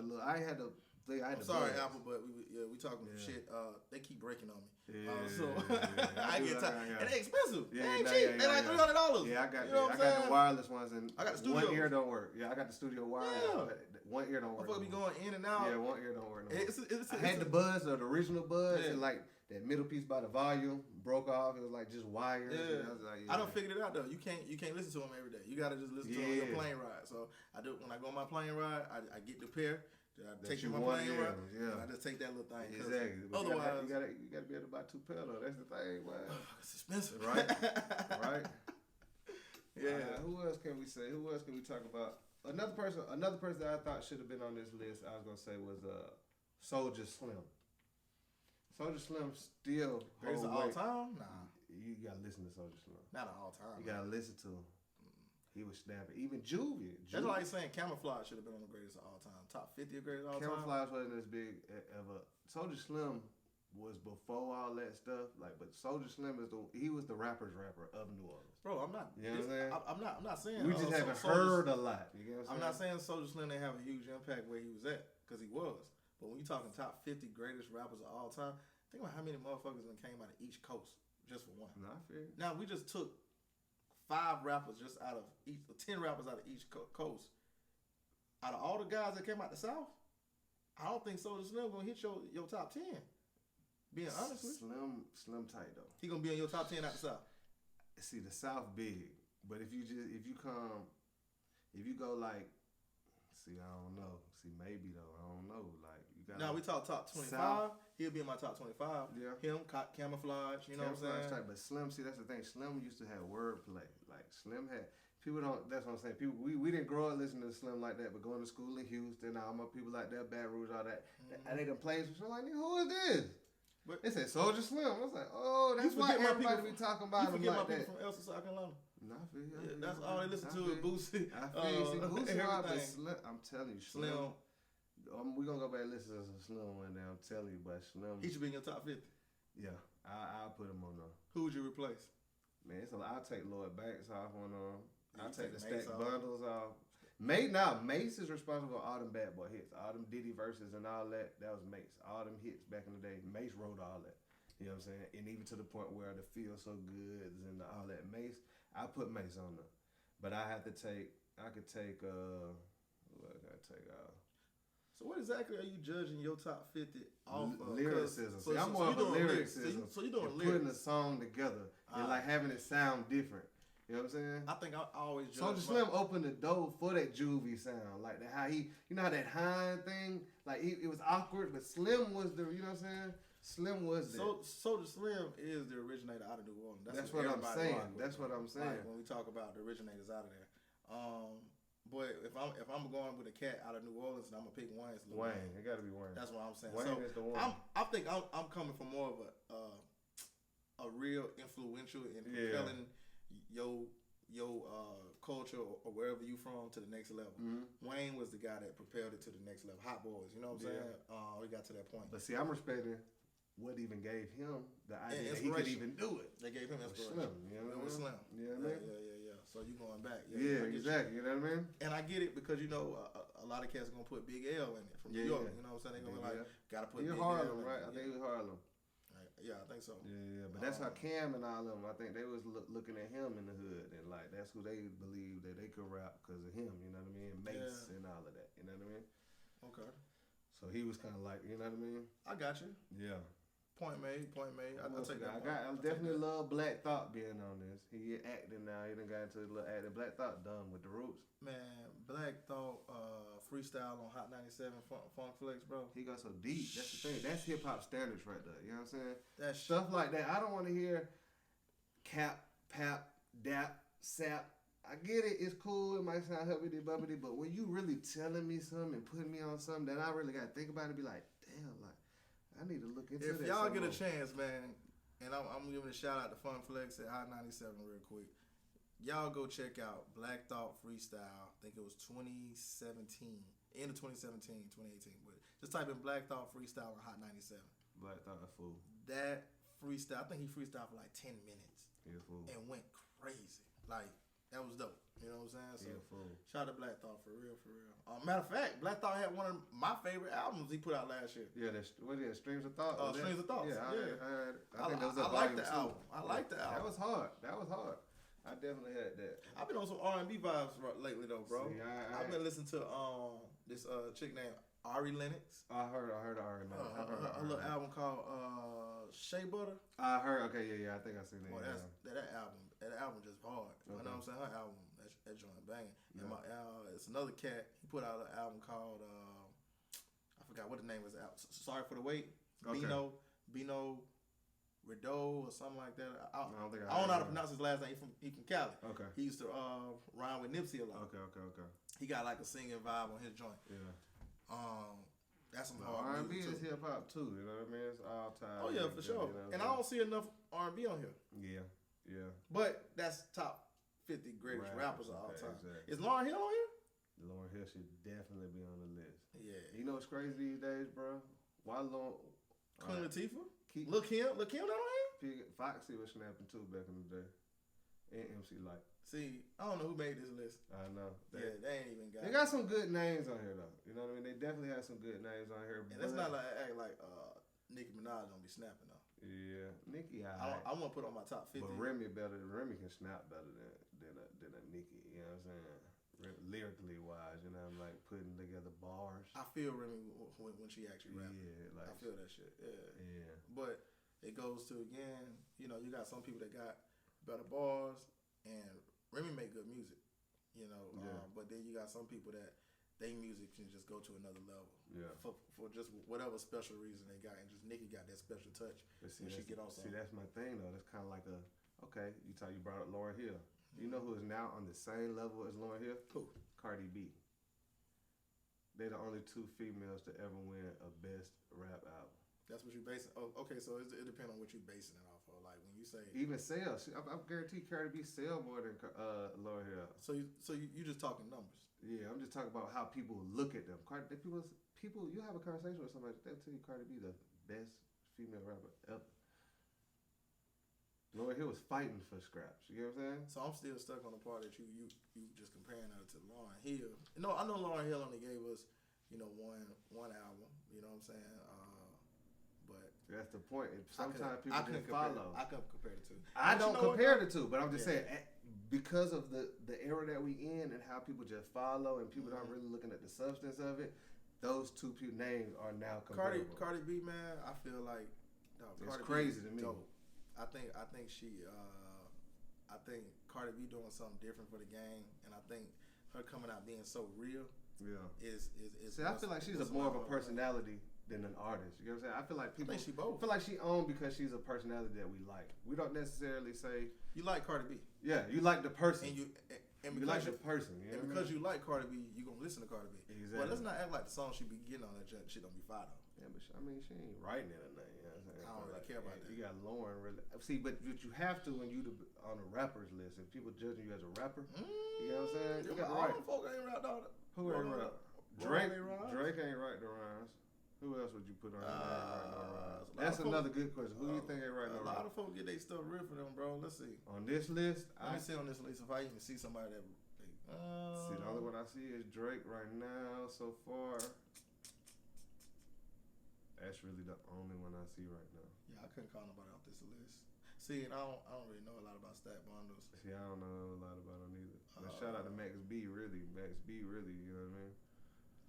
I'm sorry, Apple, but we talking shit. They keep breaking on me. I get tired. And they expensive. They ain't cheap. They like $300. Yeah, I got the wireless ones, and I got the studio. One ear don't work. Yeah, I got the studio wireless. Yeah. One ear don't work. Motherfucker be going in and out. Yeah, one ear don't work. I had the buds, the original buds, and like that middle piece by the volume broke off. It was like just wires. Yeah. I done figured it out though. You can't listen to them every day. You gotta just listen to them on your plane ride. So I do when I go on my plane ride. I get the pair. I take my plane ride. And I just take that little thing. Exactly. Otherwise, you gotta be able to buy 2 pair though. That's the thing, man. It's expensive, right? Right. Yeah. Who else can we say? Who else can we talk about? Another person that I thought should have been on this list, I was gonna say was Soulja Slim. Soulja Slim still greatest of all time? Nah. You gotta listen to Soulja Slim. Not all time. You gotta listen to him. He was snapping. Even Juvie. That's like saying Camouflage should have been on the greatest of all time. Top 50 of greatest of all time. Camouflage wasn't as big ever. Soulja Slim was before all that stuff. But Soulja Slim he was the rapper's rapper of New Orleans. Bro, I'm not. You know what I'm saying? I'm not saying. We just haven't heard a lot. You know what I'm not saying Soulja Slim didn't have a huge impact where he was at, because he was. But when you talking top 50 greatest rappers of all time, think about how many motherfuckers that came out of each coast just for one. No, I feel it. Now we just took 5 rappers just out of each, 10 rappers out of each coast. Out of all the guys that came out the South, I don't think Soulja Slim gonna hit your top 10. Being honest with you. Slim tight though. He gonna be in your top 10 out the South. See, the South big, but if you go like, see, I don't know. See, maybe though, I don't know. Like you got. Now we talk top 25. South. He'll be in my top 25. Yeah. Him, Camouflage. You know what I'm saying? Type, but Slim, see, that's the thing. Slim used to have wordplay. Like Slim had. People don't. That's what I'm saying. People, we didn't grow up listening to Slim like that, but going to school in Houston, all my people like that, Baton Rouge, all that, and they done played some. Like, who is this? But they said Soulja Slim. I was like, oh, that's why everybody be talking about him like that. From Elsa, South Carolina. No, I feel you. That's all they listen to is Boosie. I feel you. Boosie, Slim. I'm telling you, Slim. We're gonna go back and listen to some Slim one day. I'm telling you, but Slim. He should be in your top 50. Yeah, I'll put him on there. Who would you replace? Man, I'll take Lloyd Banks off on I'll take the Mace Stack off? Bundles off. Mace is responsible for all them Bad Boy hits, all them Diddy verses and all that. That was Mace. All them hits back in the day. Mace wrote all that. You know what I'm saying? And even to the point where the Feel So Goods and all that Mace, I put Mace on there. But I could take, what I gotta take off? So what exactly are you judging your top 50 off of? Lyricism. See, I'm more of a lyricism. So you doing and lyrics. putting a song together and like having it sound different. You know what I'm saying? I think I always judge. Soulja Slim opened the door for that juvie sound, like that. How he, you know, how that Hine thing, like it was awkward, but Slim was the, you know what I'm saying? Slim was that. Soulja Slim is the originator out of New Orleans. That's what I'm saying. That's what I'm saying. Like when we talk about the originators out of there. But if I'm going with a cat out of New Orleans, and I'm gonna pick Wayne. Wayne, it got to be Wayne. That's what I'm saying. Wayne is the one. I think I'm coming from more of a real influential and propelling your culture or wherever you from to the next level. Mm-hmm. Wayne was the guy that propelled it to the next level. Hot Boys, you know what I'm saying? We got to that point. But see, I'm respecting what even gave him the idea that he could even do it. They gave him inspiration. Slim, you know what I mean? Slim. Yeah, yeah. So you going back? Yeah, exactly. You know what I mean? And I get it because you know a lot of cats are gonna put Big L in it from New York. You know what I'm saying? They gonna be like gotta put. You're Big Harlem, L right? I think it was Harlem. Yeah, I think so. Yeah, but that's how Cam and all them. I think they was looking at him in the hood, and like that's who they believed that they could rap because of him. You know what I mean? Mace and all of that. You know what I mean? Okay. So he was kind of like, you know what I mean? I got you. Yeah. Point made. I take that. I definitely love Black Thought being on this. He acting now. He done got into a little acting. Black Thought done with the Roots. Man, Black Thought freestyle on Hot 97 Funk Flex, bro. He got so deep. That's the thing. That's hip hop standards right there. You know what I'm saying? That stuff like that. I don't want to hear cap, pap, dap, sap. I get it. It's cool. It might sound hubbity bubbity, but when you really telling me something and putting me on something that I really got to think about and be like, damn, like I need to look into that. If y'all get a chance, man, and I'm giving a shout out to Fun Flex at Hot 97 real quick. Y'all go check out Black Thought Freestyle. I think it was 2017, end of 2017, 2018. But just type in Black Thought Freestyle on Hot 97. Black Thought a fool. That freestyle, I think he freestyled for like 10 minutes. He a fool. And went crazy. Like, that was dope. You know what I'm saying? So, he a fool. Shout out to Black Thought for real, for real. Matter of fact, Black Thought had one of my favorite albums he put out last year. Yeah, what is it? Streams of Thought? Streams of Thought. Yeah, I think that was I like the album. I like the album. That was hard. I definitely had that. I've been on some R&B vibes lately though, bro. See, I've been listening to this chick named Ari Lennox. I heard Ari Lennox. A little album called Shea Butter. I heard. Okay, yeah. I think I seen that. Boy, that album just hard. Okay. You know what I'm saying? Her album, that joint banging. Yeah. And it's another cat. He put out an album called I forgot what the name was. Sorry for the Wait. Okay. Bino Rideau or something like that. I don't know how to pronounce his last name. He from Cali. Okay. He used to rhyme with Nipsey a lot. Okay. He got like a singing vibe on his joint. Yeah. That's some hard R&B is hip hop too. You know what I mean? It's all time. Oh yeah, for sure. You know, and I don't see enough R&B on here. Yeah. But that's top 50 greatest rappers of all time. Exactly. Is Lauryn Hill on here? Lauryn Hill should definitely be on the list. Yeah. You know what's crazy these days, bro? Why Queen Latifah? Look Kim not on here? Foxy was snapping too back in the day. And MC Light. See, I don't know who made this list. I know. They ain't even got. They got some good names on here though. You know what I mean? They definitely have some good names on here. And it's not like act like Nicki Minaj don't be snapping though. Yeah, Nicki. I want to put on my top 50. But Remy can snap better than a Nicki. You know what I'm saying? Lyrically wise, you know, I'm like putting together bars. I feel Remy when she actually raps. Yeah, like I feel that shit. Yeah. But it goes to again, you know, you got some people that got better bars, and Remy make good music, you know. But then you got some people that they music can just go to another level. Yeah. For just whatever special reason they got, and just Nicki got that special touch when she get on something. See, that's my thing though. That's kind of like you brought up Lauryn Hill. You know who is now on the same level as Lauryn Hill? Who? Cardi B. They're the only two females to ever win a best rap album. That's what you basing. Oh, okay. So it depends on what you basing it off of. Like when you say even sales, I guarantee Cardi B sell more than Lauryn Hill. So you just talking numbers? Yeah, I'm just talking about how people look at them. People, you have a conversation with somebody, they'll tell you Cardi B the best female rapper ever. Lauryn Hill was fighting for scraps. You get what I'm saying? So I'm still stuck on the part that you just comparing her to Lauryn Hill. No, I know Lauryn Hill only gave us, one album. You know what I'm saying? But that's the point. Sometimes people didn't follow. I couldn't compare the two. I don't compare the two, but I'm just saying because of the era that we in and how people just follow and people aren't really looking at the substance of it. Those two names are now comparable. Cardi B, man, I feel like it's crazy to me. Dope. I think Cardi B doing something different for the game, and I think her coming out being so real. Yeah. Is See, I feel like she's more of a personality than an artist. You know what I'm saying? I feel like people. I think she both. Feel like she owned because she's a personality that we like. We don't necessarily say you like Cardi B. Yeah, you like the person. And you like the person. You know and because you like Cardi B, you gonna listen to Cardi B. Exactly. Well, let's not act like the song she be getting on that shit don't be fire though. Yeah, but she ain't writing it or nothing. You know what I'm saying? I don't really care about that. You got Lauryn really. See, but you have to when you on a rappers list. If people judging you as a rapper, you know what I'm saying? You got all them folk ain't rapped all that. Who ain't rap? Drake ain't write the rhymes. Who else would you put on there? That's another good question. Who do you think ain't writing the rhymes? A lot of folks get their stuff real for them, bro. Let's see. On this list, Let me see on this list if I even see somebody that. See, the only one I see is Drake right now so far. That's really the only one I see right now. Yeah, I couldn't call nobody off this list. See, and I don't really know a lot about stat bundles. See, I don't know a lot about them either. But shout out to Max B, really. Max B, really, you know what I mean?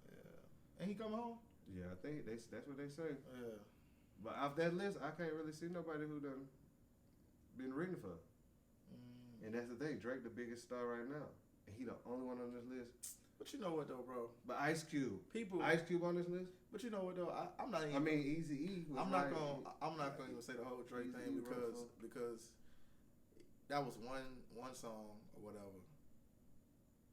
Yeah. And he coming home? Yeah, I think that's what they say. Yeah. But off that list, I can't really see nobody who done been written for. And that's the thing, Drake the biggest star right now. And he the only one on this list. But you know what though, bro? But Ice Cube on this list. But you know what though? I'm not even. I mean, Eazy-E. I'm not gonna even say the whole Drake thing because that was one song or whatever.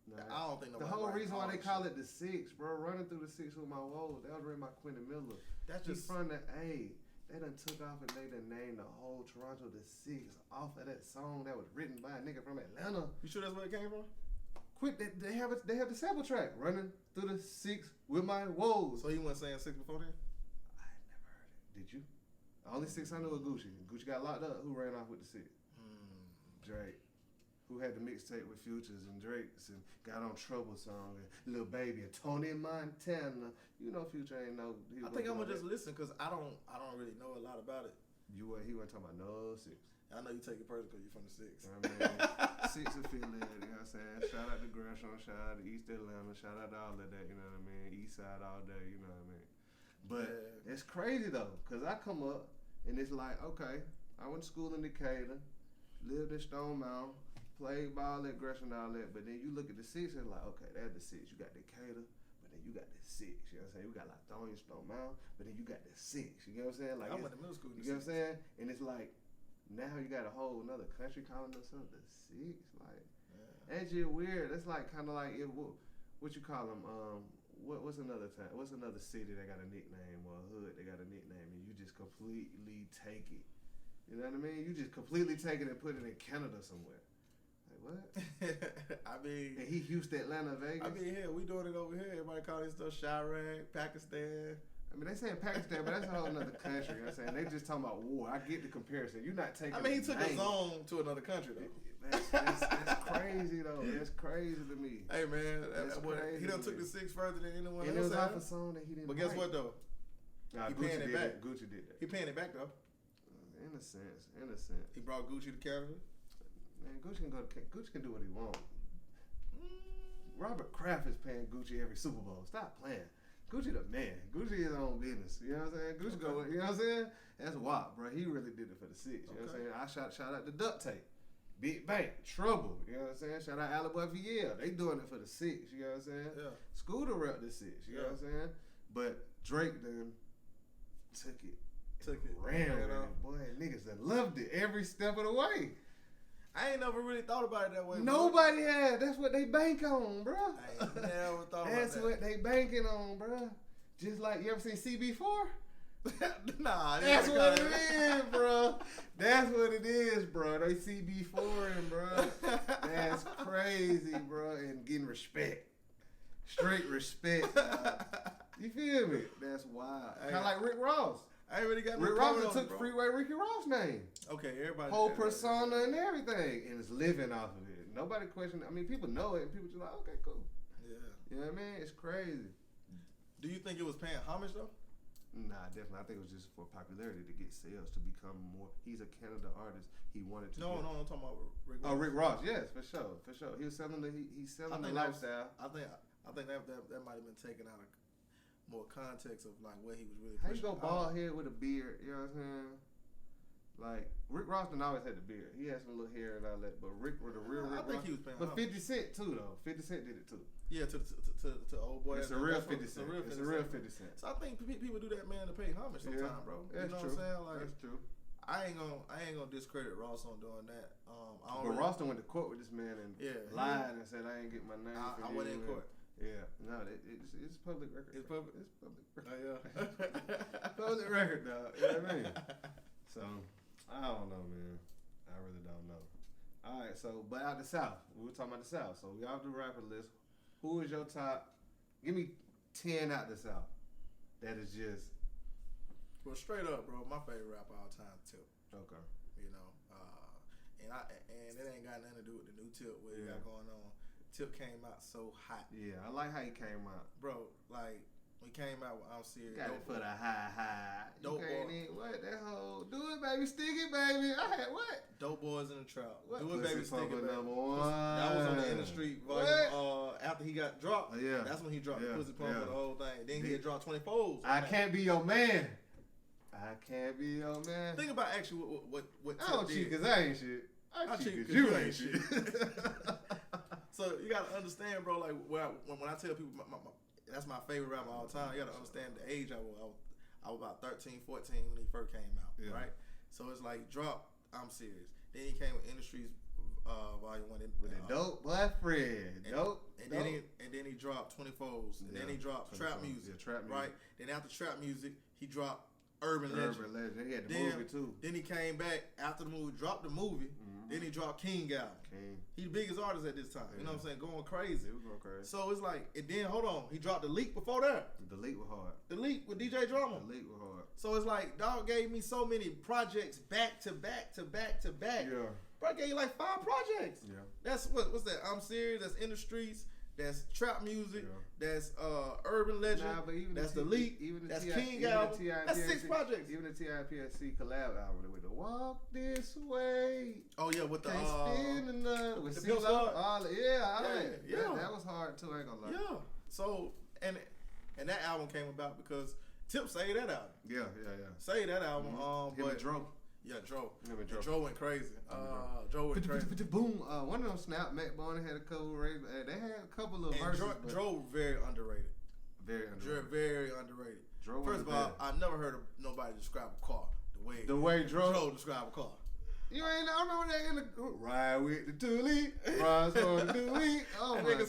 Nah, I don't think the whole reason why they call it the Six, bro. Running through the Six with my woes. That was written by Quentin Miller. That's just from the A. They done took off and they done named the whole Toronto the Six off of that song that was written by a nigga from Atlanta. You sure that's where it came from? They have the sample track running through the Six with my woes. So he wasn't saying Six before then? I had never heard it. Did you? The only Six I knew was Gucci. Gucci got locked up. Who ran off with the Six? Drake. Who had the mixtape with Futures and Drakes and got on Trouble Song and Lil Baby and Tony Montana. You know Future ain't know. I think I'm gonna just listen because I don't really know a lot about it. He wasn't talking about no Six. I know you take it personal because you're from the Six. I mean, Six affiliate, you know what I'm saying? Shout out to Gresham, shout out to East Atlanta, shout out to all of that, you know what I mean? East Side all day, you know what I mean? But it's crazy though, because I come up and it's like, okay, I went to school in Decatur, lived in Stone Mountain, played ball at Gresham and all that, but then you look at the Six and like, okay, that's the Six. You got Decatur, but then you got the Six, you know what I'm saying? You got like Lithonia, Stone Mountain, but then you got the Six, you know what I'm saying? Like, I went to middle school. You know what I'm saying? And it's like, now you got a whole another country calling themselves the Six. Like, that's just weird. That's like kind of like what you call them? What's another time? What's another city that got a nickname or a hood that got a nickname, and you just completely take it? You know what I mean? You just completely take it and put it in Canada somewhere. Like what? I mean, and he Houston, Atlanta, Vegas. I mean, hell, we doing it over here. Everybody call this stuff Chirac, Pakistan. I mean, they saying Pakistan, but that's a whole other country. You know what I'm saying? They just talking about war. I get the comparison. You're not taking. I mean, he took a zone to another country, though. That's crazy, though. That's crazy to me. Hey, man. He done took the Six further than anyone else. And it was off a song that he didn't But guess what, though? Nah, he Gucci paying it back. Gucci did that. He paying it back, though. In a sense. He brought Gucci to Canada. Man, Gucci can do what he wants. Robert Kraft is paying Gucci every Super Bowl. Stop playing. Gucci the man. Gucci his own business. You know what I'm saying? Gucci go. You know what I'm saying? That's WAP, bro. He really did it for the Six. You know what I'm saying? Shout out to Duct Tape, Big Bank, Trouble. You know what I'm saying? Shout out Alabama VL. They doing it for the Six. You know what I'm saying? Yeah. Scooter rep the Six. You know what I'm saying? But Drake then took it. Ran with it. Boy, niggas that loved it every step of the way. I ain't never really thought about it that way. Nobody had. That's what they bank on, bro. I ain't never thought about that. That's what they banking on, bro. Just like, you ever seen CB4? Nah. That's what it is, bro. That's what it is, bro. They CB4ing, bro. That's crazy, bro. And getting respect. Straight respect, dog. You feel me? That's wild. Kind of like Rick Ross. I ain't really got no Rick Ross took Freeway Ricky Ross' name. Okay, everybody. Whole persona and everything, and it's living off of it. Nobody questioned. I mean, people know it, and people just like, okay, cool. Yeah. You know what I mean? It's crazy. Do you think it was paying homage though? Nah, definitely. I think it was just for popularity to get sales, to become more. He's a Canada artist. He wanted to. No, I'm talking about Rick Ross. Oh, Rick Ross. Yes, for sure. He was selling he's selling the lifestyle. I think that might have been taken out of more context of like what he was really. How you go bald head with a beard? You know what I'm saying? Like Rick Ross done always had the beard. He had some little hair and all that, but the real Rick Ross. I think he was paying. But 50 Cent too though. 50 Cent did it too. Yeah, to old boy. It's a real 50 Cent. It's a real 50 Cent. So I think people do that, man, to pay homage sometimes, bro. That's you know true. what I'm saying? Like, that's true. I ain't gonna discredit Ross on doing that. But Ross done went to court with this man and lied and said I ain't get my name. I went in court. Yeah, no, it's public record. It's public. It's public record. Yeah. Public record, dog. You know what I mean? So I don't know, man. I really don't know. All right, so but out the South, we were talking about the South. So we all do rapper list. Who is your top? Give me 10 out the South. That is just. Well, straight up, bro. My favorite rapper all time, Tip. Okay. You know, and it ain't got nothing to do with the new Tip what he got going on. Tip came out so hot. Yeah, I like how he came out, bro. Like when he came out with I'm Serious. Got it for the high. Dope boy. What that whole do it, baby, stick it, baby. I had what? Dope Boys in the Trap. What? Do it, baby, stick it, baby. Number one. That was on the Industry volume. After he got dropped. Yeah. That's when he dropped the Pussy Pump and the whole thing. Then he had dropped 24s. I can't be your man. I can't be your man. Think about actually what I don't cheat because I ain't shit. I cheat because you ain't shit. So you gotta understand, bro. Like when I tell people that's my favorite rapper all the time, you gotta understand the age I was. I was about 13, 14 when he first came out, right? So it's like drop I'm Serious. Then he came with Industries Volume 1 with a dope boy Fred. And then he dropped 24s. And then he dropped Trap Music. Yeah, Trap Music. Right? Then after Trap Music, he dropped Urban Legend. He had the movie too. Then he came back after the movie, dropped the movie. Then he dropped King album. He the biggest artist at this time. You know what I'm saying? Going crazy. He was going crazy. So it's like, and then hold on, he dropped The Leak before that. The Leak was hard. The Leak with DJ Drama. The Leak was hard. So it's like, dog gave me so many projects back to back to back to back. Yeah. Bro, I gave you like 5 projects. Yeah. That's what's that? I'm Serious. That's In the Streets. That's Trap Music. Yeah. That's Urban Legend. Nah, but even that's The Leak. That's King album. That's 6 projects. Even the TIPSC collab album with the Walk This Way. Oh yeah, with the Can't spin enough. With the CeeLo. Yeah. That was hard too. I ain't gonna lie. Yeah. So and that album came about because Tip saved that album. Yeah. Saved that album. But Dro. Yeah, Dro. Dro went crazy. Dro went crazy. Boom. One of them Snap, Matt Bonner had a couple of they had a couple of verses. Dro very underrated. Very underrated. Very underrated. Dro First of all, I've never heard of nobody describe a car the way Dro describe a car. You ain't I remember that in the ride with the Toolie, ride on the Doolie. Oh that nigga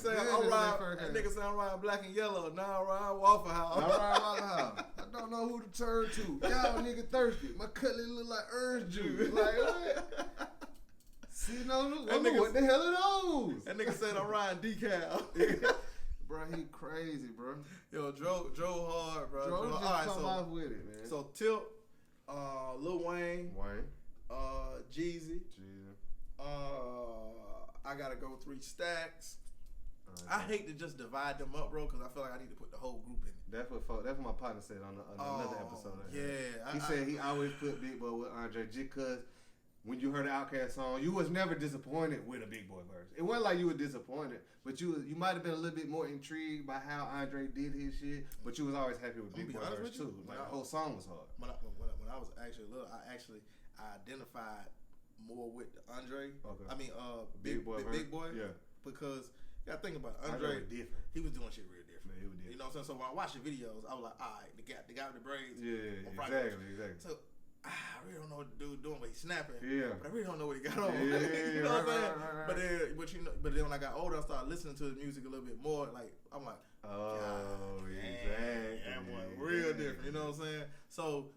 say I'm riding black and yellow. Now I ride Waffle House. I ride Waffle House. I don't know who to turn to. Y'all nigga thirsty. My cutlet look like orange juice. Like what? See what the hell are those? That nigga said I'm riding decal. Bro, he crazy, bro. Yo, Dro hard, bro. Dro just come off with it, man. So Tip, Lil Wayne. Jeezy. I gotta go 3 Stacks. I hate to just divide them up, bro, because I feel like I need to put the whole group in it. That's what my partner said on another episode. Yeah. He said he always put Big Boy with Andre just because when you heard the Outkast song, you was never disappointed with a Big Boy verse. It wasn't like you were disappointed, but you might have been a little bit more intrigued by how Andre did his shit, but you was always happy with Big Boy verse too. Like the whole song was hard. When I was actually little, I identified more with Andre. Okay. I mean, Big Boy. Yeah. Because you gotta think about it. Andre was different. He was doing shit real different. Man, he was different. You know what I'm saying? So when I watched the videos, I was like, all right, the guy with the braids. Yeah, exactly. So I really don't know what the dude doing, but he's snapping. Yeah. But I really don't know what he got on. Yeah, you know what I'm saying? Right. But then when I got older, I started listening to his music a little bit more. Like I'm like, exactly. That boy real different. You know what I'm saying? So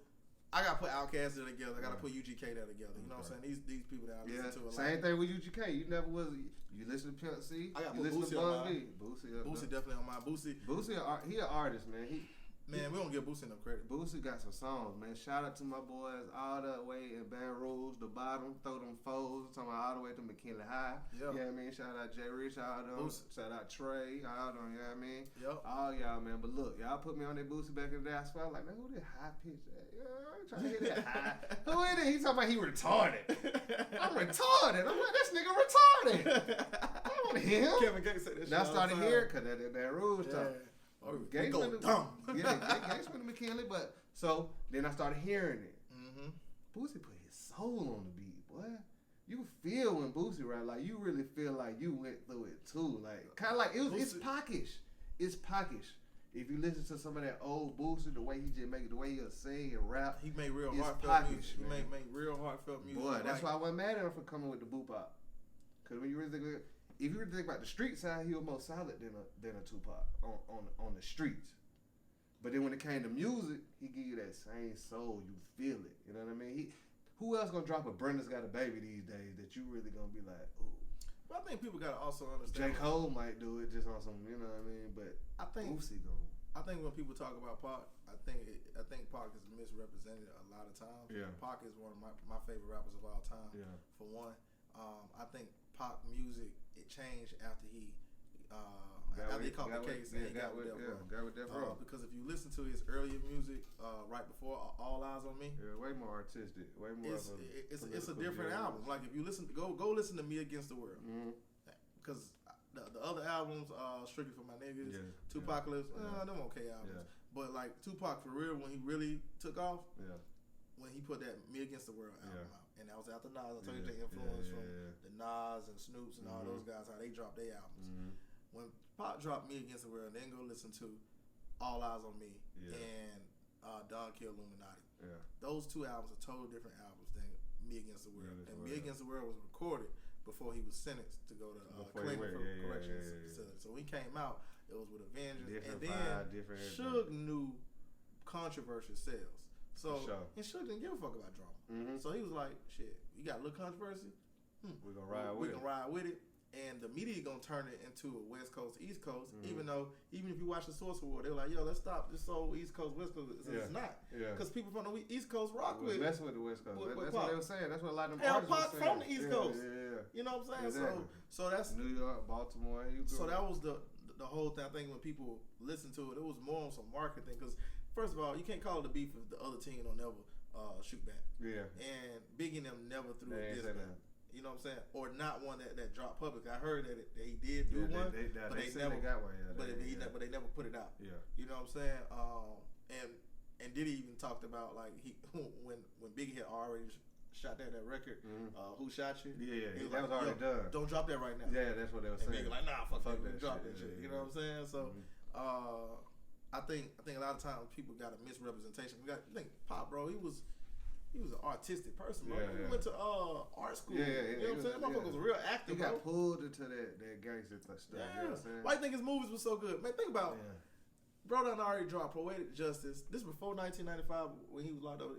I gotta put Outkast there together. I gotta put UGK there together. You know what I'm saying? These people that I listen to a lot. Same thing with UGK. You never was. You listen to Pimp C. I got you put listen Boosie to Bun B. Boosie definitely on my Boosie. He an artist, man. Man, we don't give Boosie no credit. Boosie got some songs, man. Shout out to my boys all the way in Baton Rouge, the bottom, throw them foes. Talking about all the way to McKinley High. Yep. You know what I mean? Shout out Jay Rich, all them. Shout out Trey, all them. You know what I mean? Yep. All y'all, man. But look, y'all put me on that Boosie back in the day. I swear, I was like, man, who this high pitch at? Yeah, I ain't trying to hit that high. Who is it? He talking about he retarded. I'm retarded. I'm like, this nigga retarded. I don't want to hear him. Kevin Gates said that shit. Now I started hearing because that Baton Rouge talk. Gates go dumb. Yeah, Gates went to McKinley, but so then I started hearing it. Mm-hmm. Boosie put his soul on the beat, boy. You feel when Boosie rap, like you really feel like you went through it too, like kind of like it's pockish. It's pockish. If you listen to some of that old Boosie, the way he just make it, the way he'll sing and rap, he made real heartfelt music. He made real heartfelt music. Boy, that's why I wasn't mad at him for coming with the boop pop. Cause when you really think of it, if you really think about the street side, he was more solid than a Tupac on the streets. But then when it came to music, he give you that same soul. You feel it. You know what I mean? Who else gonna drop a Brenda's Got a Baby these days that you really gonna be like, ooh? But I think people gotta also understand. J. Cole might do it just on some, you know what I mean? But I think Boosie gonna. I think when people talk about Pac, I think Pac is misrepresented a lot of times. Yeah. Pac is one of my favorite rappers of all time. Yeah. For one, I think Pac music it changed after he after he caught the case and he got with Death Row. Because if you listen to his earlier music right before All Eyes on Me, way more artistic, way more. It's a different album. Like if you listen, go listen to Me Against the World, because the other albums, Strictly for My Niggas, Tupacalypse, them okay albums. Yeah. But like Tupac for real, when he really took off, when he put that Me Against the World album out, and that was after Nas. I told you the influence from the Nas and Snoops and all those guys, how they dropped their albums. When Pac dropped Me Against the World, then go listen to All Eyes on Me and Don Kill Illuminati. Yeah. Those two albums are totally different albums than Me Against the World. And Me Against the World was recorded before he was sentenced to go to Clayton for Corrections Facility. So when he came out, it was with a vengeance. And then Suge knew controversial sells. So and Suge didn't give a fuck about drama. So he was like, shit, you got a little controversy? We're gonna ride with it. And the media gonna turn it into a West Coast, East Coast. Even if you watch the Source War, they're like, yo, let's stop this whole East Coast, West Coast. It's not. Because people from the East Coast rock with. Mess with the West Coast. That's what they were saying. That's what a lot of them artists were saying. From the East Coast. You know what I'm saying? Exactly. So that's New York, Baltimore. So that was the whole thing. I think when people listen to it, it was more on some marketing. Because first of all, you can't call it a beef if the other team don't never shoot back. Yeah. And Biggie and them never threw a diss back. You know what I'm saying? Or not one that dropped public. I heard that he did do one, but they never got one. But they never put it out. Yeah. You know what I'm saying? And Diddy even talked about like when Biggie had already shot that record. Who shot you? Yeah. That was already done. Don't drop that right now. Yeah, that's what they were saying. Biggie like, nah, fuck that. Drop that shit. You know what I'm saying? So I think a lot of times people got a misrepresentation. I think Pop, bro, he was an artistic person, bro. He went to art school. You know what I'm saying? Motherfucker was a real actor, He got pulled into that gangster stuff. You know what I'm saying? Why do you think his movies were so good? Man, think about bro done already dropped Poetic Justice. This was before 1995 when he was locked up.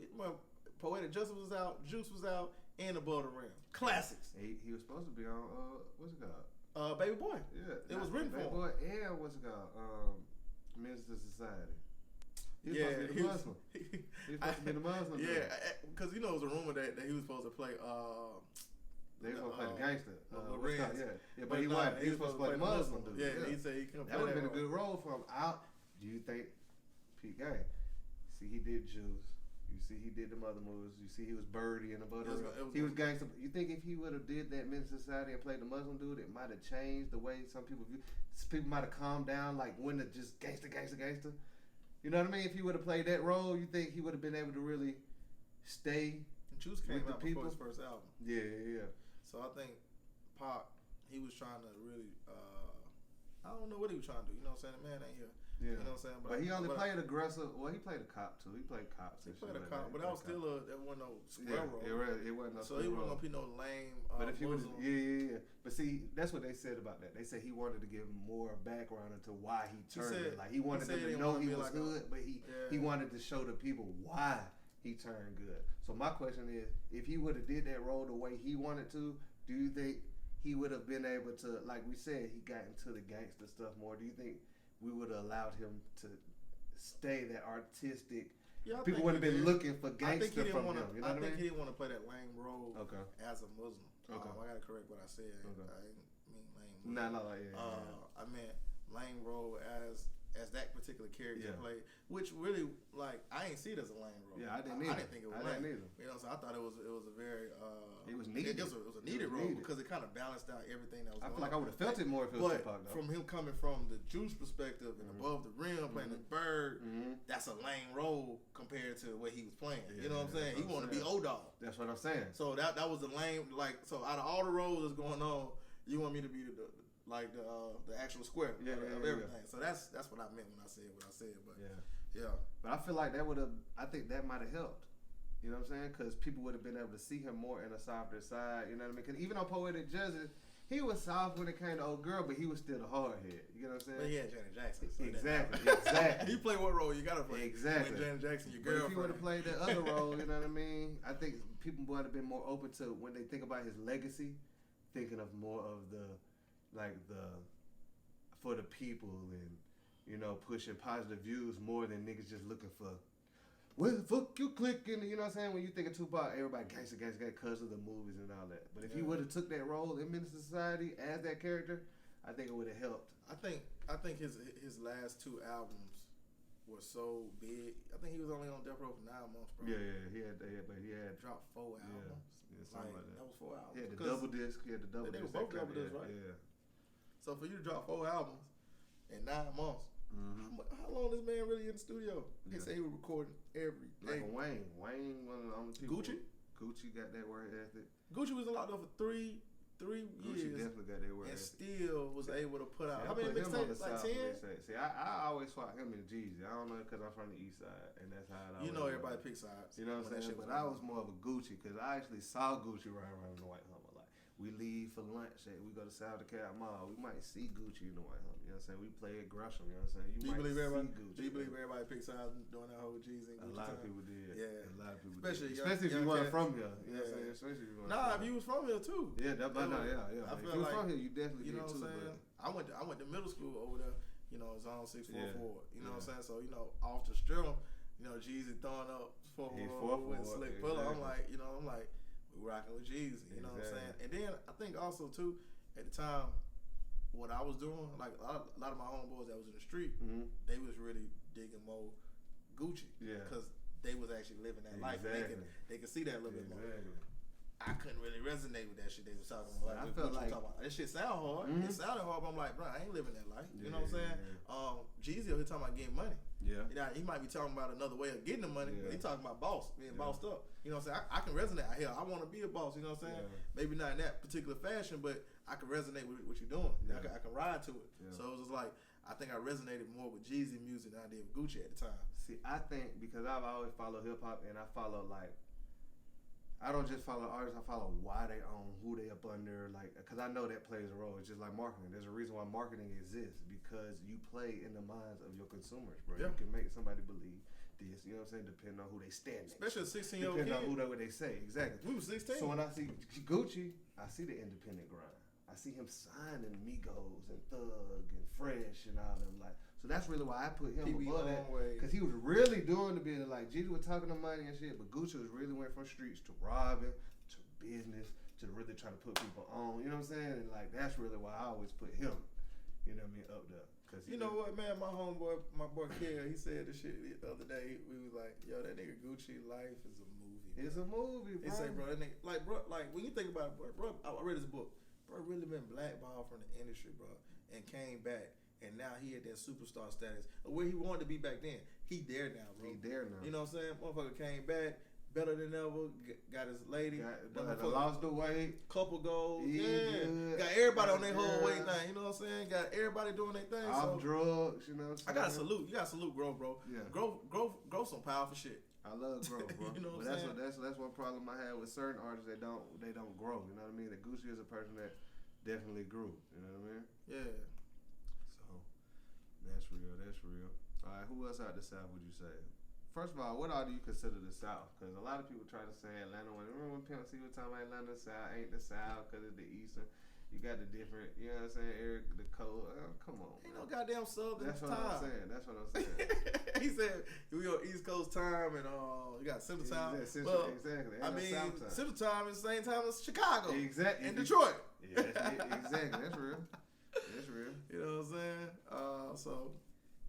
Poetic Justice was out, Juice was out, and Above the Rim. Classics. He was supposed to be on, what's it called? Baby Boy. Yeah. It was written for him. Baby Boy and what's it called? Minister Society. He was supposed to be the Muslim. He was supposed to be the Muslim. Yeah, because it was a rumor that he was supposed to play. They were supposed to play the gangster. Lorenz. But he wasn't. He was supposed to play the Muslim dude. Yeah, he said he couldn't play that. Would have been a good role for him. Do you think Pete Gang? See, he did Juice. You see, he did them other movies. You see, he was Birdie in the Butter. He was gangster. You think if he would have did that Minister Society and played the Muslim dude, it might have changed the way some people view. People might have calmed down, like when to just gangster. You know what I mean? If he would have played that role, you think he would have been able to really stay and Juice came out before his first album. Yeah. So I think Pac, he was trying to really, I don't know what he was trying to do. You know what I'm saying? The man ain't here. Yeah. You know what I'm saying? But he only played aggressive. Well, he played a cop too. He played cops. He played a cop, but that was still that wasn't no square role. It wasn't no so he wasn't gonna be no lame. But if he was, But see, that's what they said about that. They said he wanted to give more background into why he turned it. Like he wanted them to know he was good, but he wanted to show the people why he turned good. So my question is, if he would have did that role the way he wanted to, do you think he would have been able to, like we said, he got into the gangster stuff more? Do you think we would have allowed him to stay that artistic. Yeah, people wouldn't have been looking for gangster from him. You know what I mean? think he didn't want to play that lame role as a Muslim. Okay. I gotta correct what I said. Okay. I didn't mean lame. No, yeah. I meant lame role as that particular character played, which really like I ain't see it as a lame role. Yeah, I didn't either. I didn't think it was lame. Either. You know, so I thought it was a very it was needed. It was a needed role because it kind of balanced out everything that was. I going feel like on. I would have felt it more if it was Tupac. Though. From him coming from the Juice perspective and above the rim playing the bird, that's a lame role compared to what he was playing. Yeah, you know what I'm saying? He wanted to be O-Dog. That's what I'm saying. So that was the lame. Like so, out of all the roles that's going on, you want me to be the actual square of everything. Yeah. So that's what I meant when I said what I said. But yeah. But I feel like that would have. I think that might have helped. You know what I'm saying? Because people would have been able to see him more in a softer side. You know what I mean? Because even on Poetic Justice, he was soft when it came to old girl, but he was still the hard head. You know what I'm saying? But he had Janet Jackson. So exactly. You play what role you gotta play. Exactly. When Janet Jackson, your But girlfriend. if he would have played that other role, you know what I mean? I think people would have been more open to when they think about his legacy, thinking of more of the for the people and pushing positive views more than niggas just looking for. Where the fuck you clicking? You know what I'm saying? When you think of Tupac, everybody gangsta because of the movies and all that. But if he would have took that role in Menace to Society as that character, I think it would have helped. I think his last two albums were so big. I think he was only on Death Row for 9 months, bro. Yeah, he had dropped 4 albums. Yeah, something like that. That was 4 albums. He had the double disc. They were both double discs, right? Yeah. So for you to drop 4 albums in 9 months. How long this man really in the studio? He said he was recording every day. Like Wayne one of the only people. Gucci got that work ethic. Gucci was locked up for 3 years. Gucci definitely got that work ethic. And still was able to put out. How many mixtapes? Like 10? See, I always swap him and Jeezy. I don't know because I'm from the East Side, and that's how it always everybody picks sides. You know what I'm saying? But I was more of a Gucci because I actually saw Gucci riding around in the White Hummer. Like, we leave for lunch, we go to South DeKalb Mall. We might see Gucci in the White Hummer. You know what I'm saying? We play at Gresham. You know what I'm saying? Do you believe everybody picked sides during that whole Jeezy and Gucci A lot of time? people did. Yeah. A lot of people Especially did. Especially if you weren't from here. You know what I'm saying? Especially if you weren't if you was from here too. Yeah, yeah. I if you was from here, you definitely you know did too. What I'm saying? I went to middle school over there, Zone 644. You know what I'm saying? So, off the strip, Jeezy throwing up 444 with Slick Puller. I'm like, we rocking with Jeezy. You know what I'm saying? And then I think also too, at the time, what I was doing, like a lot of my homeboys that was in the street, they was really digging more Gucci. Yeah. Because they was actually living that life. They could see that a little bit more. I couldn't really resonate with that shit they was talking about. I felt like that shit sound hard. It sounded hard, but I'm like, bro, I ain't living that life. You know what I'm saying? Jeezy over here talking about getting money. Yeah. He might be talking about another way of getting the money, but he talking about being bossed up. You know what I'm saying? I can resonate. I want to be a boss. You know what I'm saying? Yeah. Maybe not in that particular fashion, but I can resonate with what you're doing. Yeah. I can ride to it. Yeah. So it was just like, I think I resonated more with Jeezy music than I did with Gucci at the time. See, I think because I've always followed hip hop and I follow I don't just follow artists, I follow why they own, who they up under, because I know that plays a role. It's just like marketing. There's a reason why marketing exists, because you play in the minds of your consumers, bro. Yeah. You can make somebody believe this, you know what I'm saying, depending on who they stand next. Especially a 16-year-old kid. Depending on what they say, exactly. We were 16. So when I see Gucci, I see the independent grind. I see him signing Migos and Thug and Fresh and all them, so that's really why I put him above that, because he was really doing the business. Like, Jeezy was talking to money and shit, but Gucci was really went from streets to robbing to business to really trying to put people on. You know what I'm saying? And that's really why I always put him, you know what I mean, up there. Cause you know what, man? My homeboy, my boy Kel, he said this shit the other day. We was like, yo, that nigga Gucci life is a movie. Bro. It's a movie, bro. He say, bro, that nigga, when you think about it, bro, I read his book. Bro, really been blackballed from the industry, bro, and came back. And now he had that superstar status where he wanted to be back then. He there now, bro. He there now. You know what I'm saying? Motherfucker came back better than ever. Got his lady. Lost the weight. Couple goals. Yeah. Got everybody on their whole weight now. You know what I'm saying? Got everybody doing their thing. Off drugs. You know what I'm saying? I gotta salute. You gotta salute growth, bro. Yeah. Grow some powerful shit. I love growth, bro. You know what I'm saying? That's one problem I have with certain artists. They don't grow. You know what I mean? The Gucci is a person that definitely grew. You know what I mean? Yeah. That's real. All right, who else out the South would you say? First of all, what all do you consider the South? Because a lot of people try to say Atlanta. Remember when Pimp C was talking about Atlanta South ain't the South because it's the Eastern? You got the different, you know what I'm saying, Eric, the code. Come on. Ain't no goddamn Southern That's what time. I'm saying. That's what I'm saying. He said we on East Coast time and you got Central time. Exactly. I mean, Central time is the same time as Chicago. Exactly. And Detroit. Yeah, exactly. That's real. That's real. You know what I'm saying?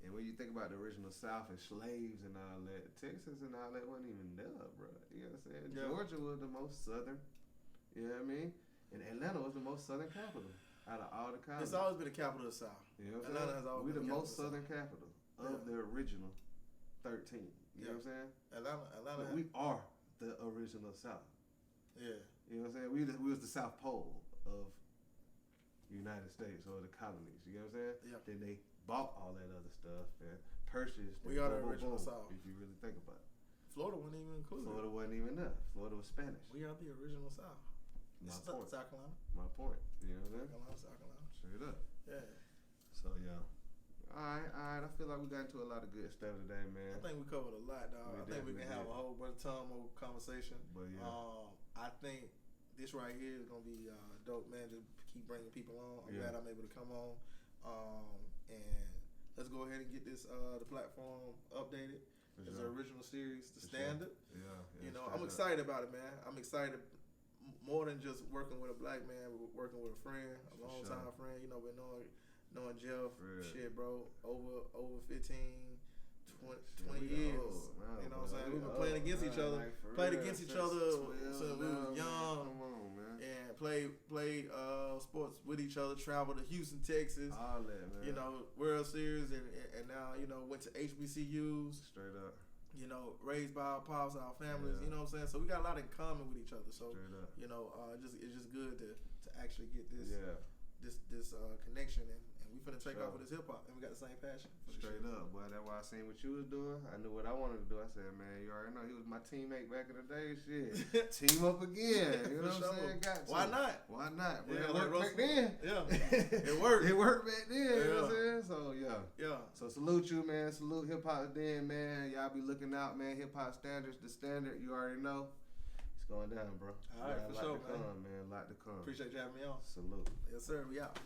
And when you think about the original South and slaves and all that, Texas and all that wasn't even there, bro. You know what I'm saying? Yeah. Georgia was the most southern. You know what I mean? And Atlanta was the most southern capital out of all the colonies. It's always been the capital of the South. You know what Atlanta has always been the most southern capital of the original 13. You know what I'm saying? Atlanta. We are the original South. Yeah. You know what I'm saying? We was the South Pole of the United States or the colonies. You know what I'm saying? Yeah. Then they bought all that other stuff and purchased. We are the original South. If you really think about it. Florida wasn't even included. Florida wasn't even there. Florida was Spanish. We are the original South. South Carolina. My point. You know what I'm saying? South Carolina. Straight up. Yeah. So, yeah. All right. I feel like we got into a lot of good stuff today, man. I think we covered a lot, dog. I think we can have a whole bunch of time of conversation. But, yeah. I think this right here is going to be dope, man. Just keep bringing people on. I'm glad I'm able to come on. And let's go ahead and get this the platform updated. It's the original series, the standard. Yeah. You know, I'm excited about it, man. I'm excited more than just working with a black man, working with a friend, a long time friend. You know, been knowing Jeff, shit, bro, over 15, 20 years. You know what I'm saying? We've been playing against each other. Played against each other since we was young. Come on, man. And played sports with each other. Traveled to Houston, Texas. All that, man. You know, World Series, and now, you know, went to HBCUs. Straight up. You know, raised by our pops, our families. You know what I'm saying? So we got a lot in common with each other. So you know, it's just good to actually get this this connection, and we finna take off with this hip hop, and we got the same passion. Straight up, boy. That's why I seen what you was doing. I knew what I wanted to do. I said, man, you already know he was my teammate back in the day. Shit, team up again. You know what I'm saying? Got to. Why not? Why not? Well, yeah, it worked back then. Yeah, it worked. It worked back then. You know what I'm saying? So yeah. So salute you, man. Salute Hip Hop Den, man. Y'all be looking out, man. Hip Hop Standards, the standard. You already know. It's going down, bro. All right, for sure, man. Lot to come. Appreciate you having me on. Salute. Yes, sir. We out.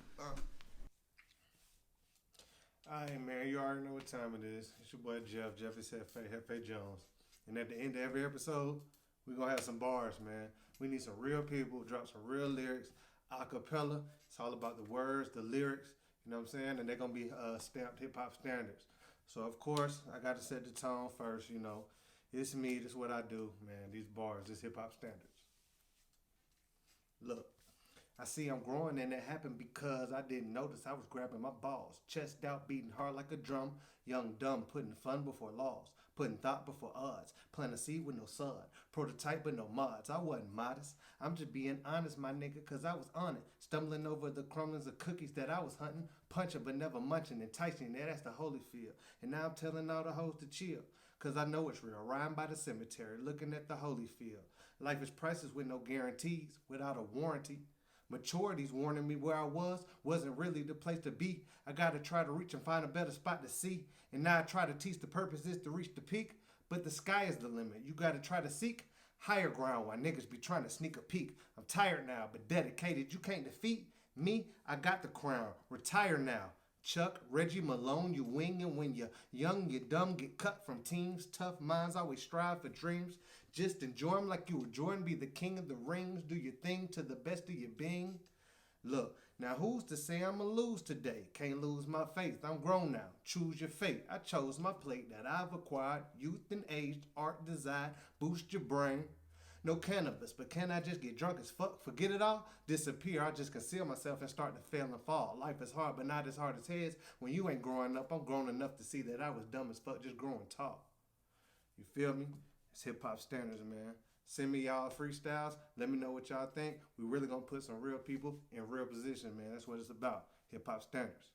All right, man, you already know what time it is. It's your boy Jeff. Jeff is Hefe Jones. And at the end of every episode, we're going to have some bars, man. We need some real people, drop some real lyrics, a cappella. It's all about the words, the lyrics, you know what I'm saying? And they're going to be stamped hip-hop standards. So, of course, I got to set the tone first, you know. It's me. This is what I do, man. These bars, this hip-hop standards. Look. I see I'm growing, and it happened because I didn't notice I was grabbing my balls. Chest out, beating hard like a drum. Young, dumb, putting fun before laws. Putting thought before odds. Plant a seed with no sod. Prototype but no mods. I wasn't modest. I'm just being honest, my nigga, cause I was on it. Stumbling over the crumblings of cookies that I was hunting. Punching but never munching. Enticing, that's the Holyfield. And now I'm telling all the hoes to chill. Cause I know it's real. Riding by the cemetery, looking at the Holyfield. Life is priceless with no guarantees. Without a warranty. Maturity's warning me where I wasn't really the place to be. I gotta try to reach and find a better spot to see. And now I try to teach the purpose is to reach the peak. But the sky is the limit. You gotta try to seek higher ground while niggas be trying to sneak a peek. I'm tired now, but dedicated. You can't defeat me. I got the crown. Retire now. Chuck, Reggie, Malone, you wingin' when you're young, you dumb, get cut from teams. Tough minds always strive for dreams. Just enjoy them like you were Jordan, be the king of the rings. Do your thing to the best of your being. Look, now who's to say I'ma lose today? Can't lose my faith, I'm grown now. Choose your fate. I chose my plate that I've acquired. Youth and aged, art design, boost your brain. No cannabis, but can I just get drunk as fuck? Forget it all? Disappear, I just conceal myself and start to fail and fall. Life is hard, but not as hard as his. When you ain't growing up, I'm grown enough to see that I was dumb as fuck, just growing tall. You feel me? It's hip-hop standards, man. Send me y'all freestyles. Let me know what y'all think. We really gonna put some real people in real position, man. That's what it's about. Hip-hop standards.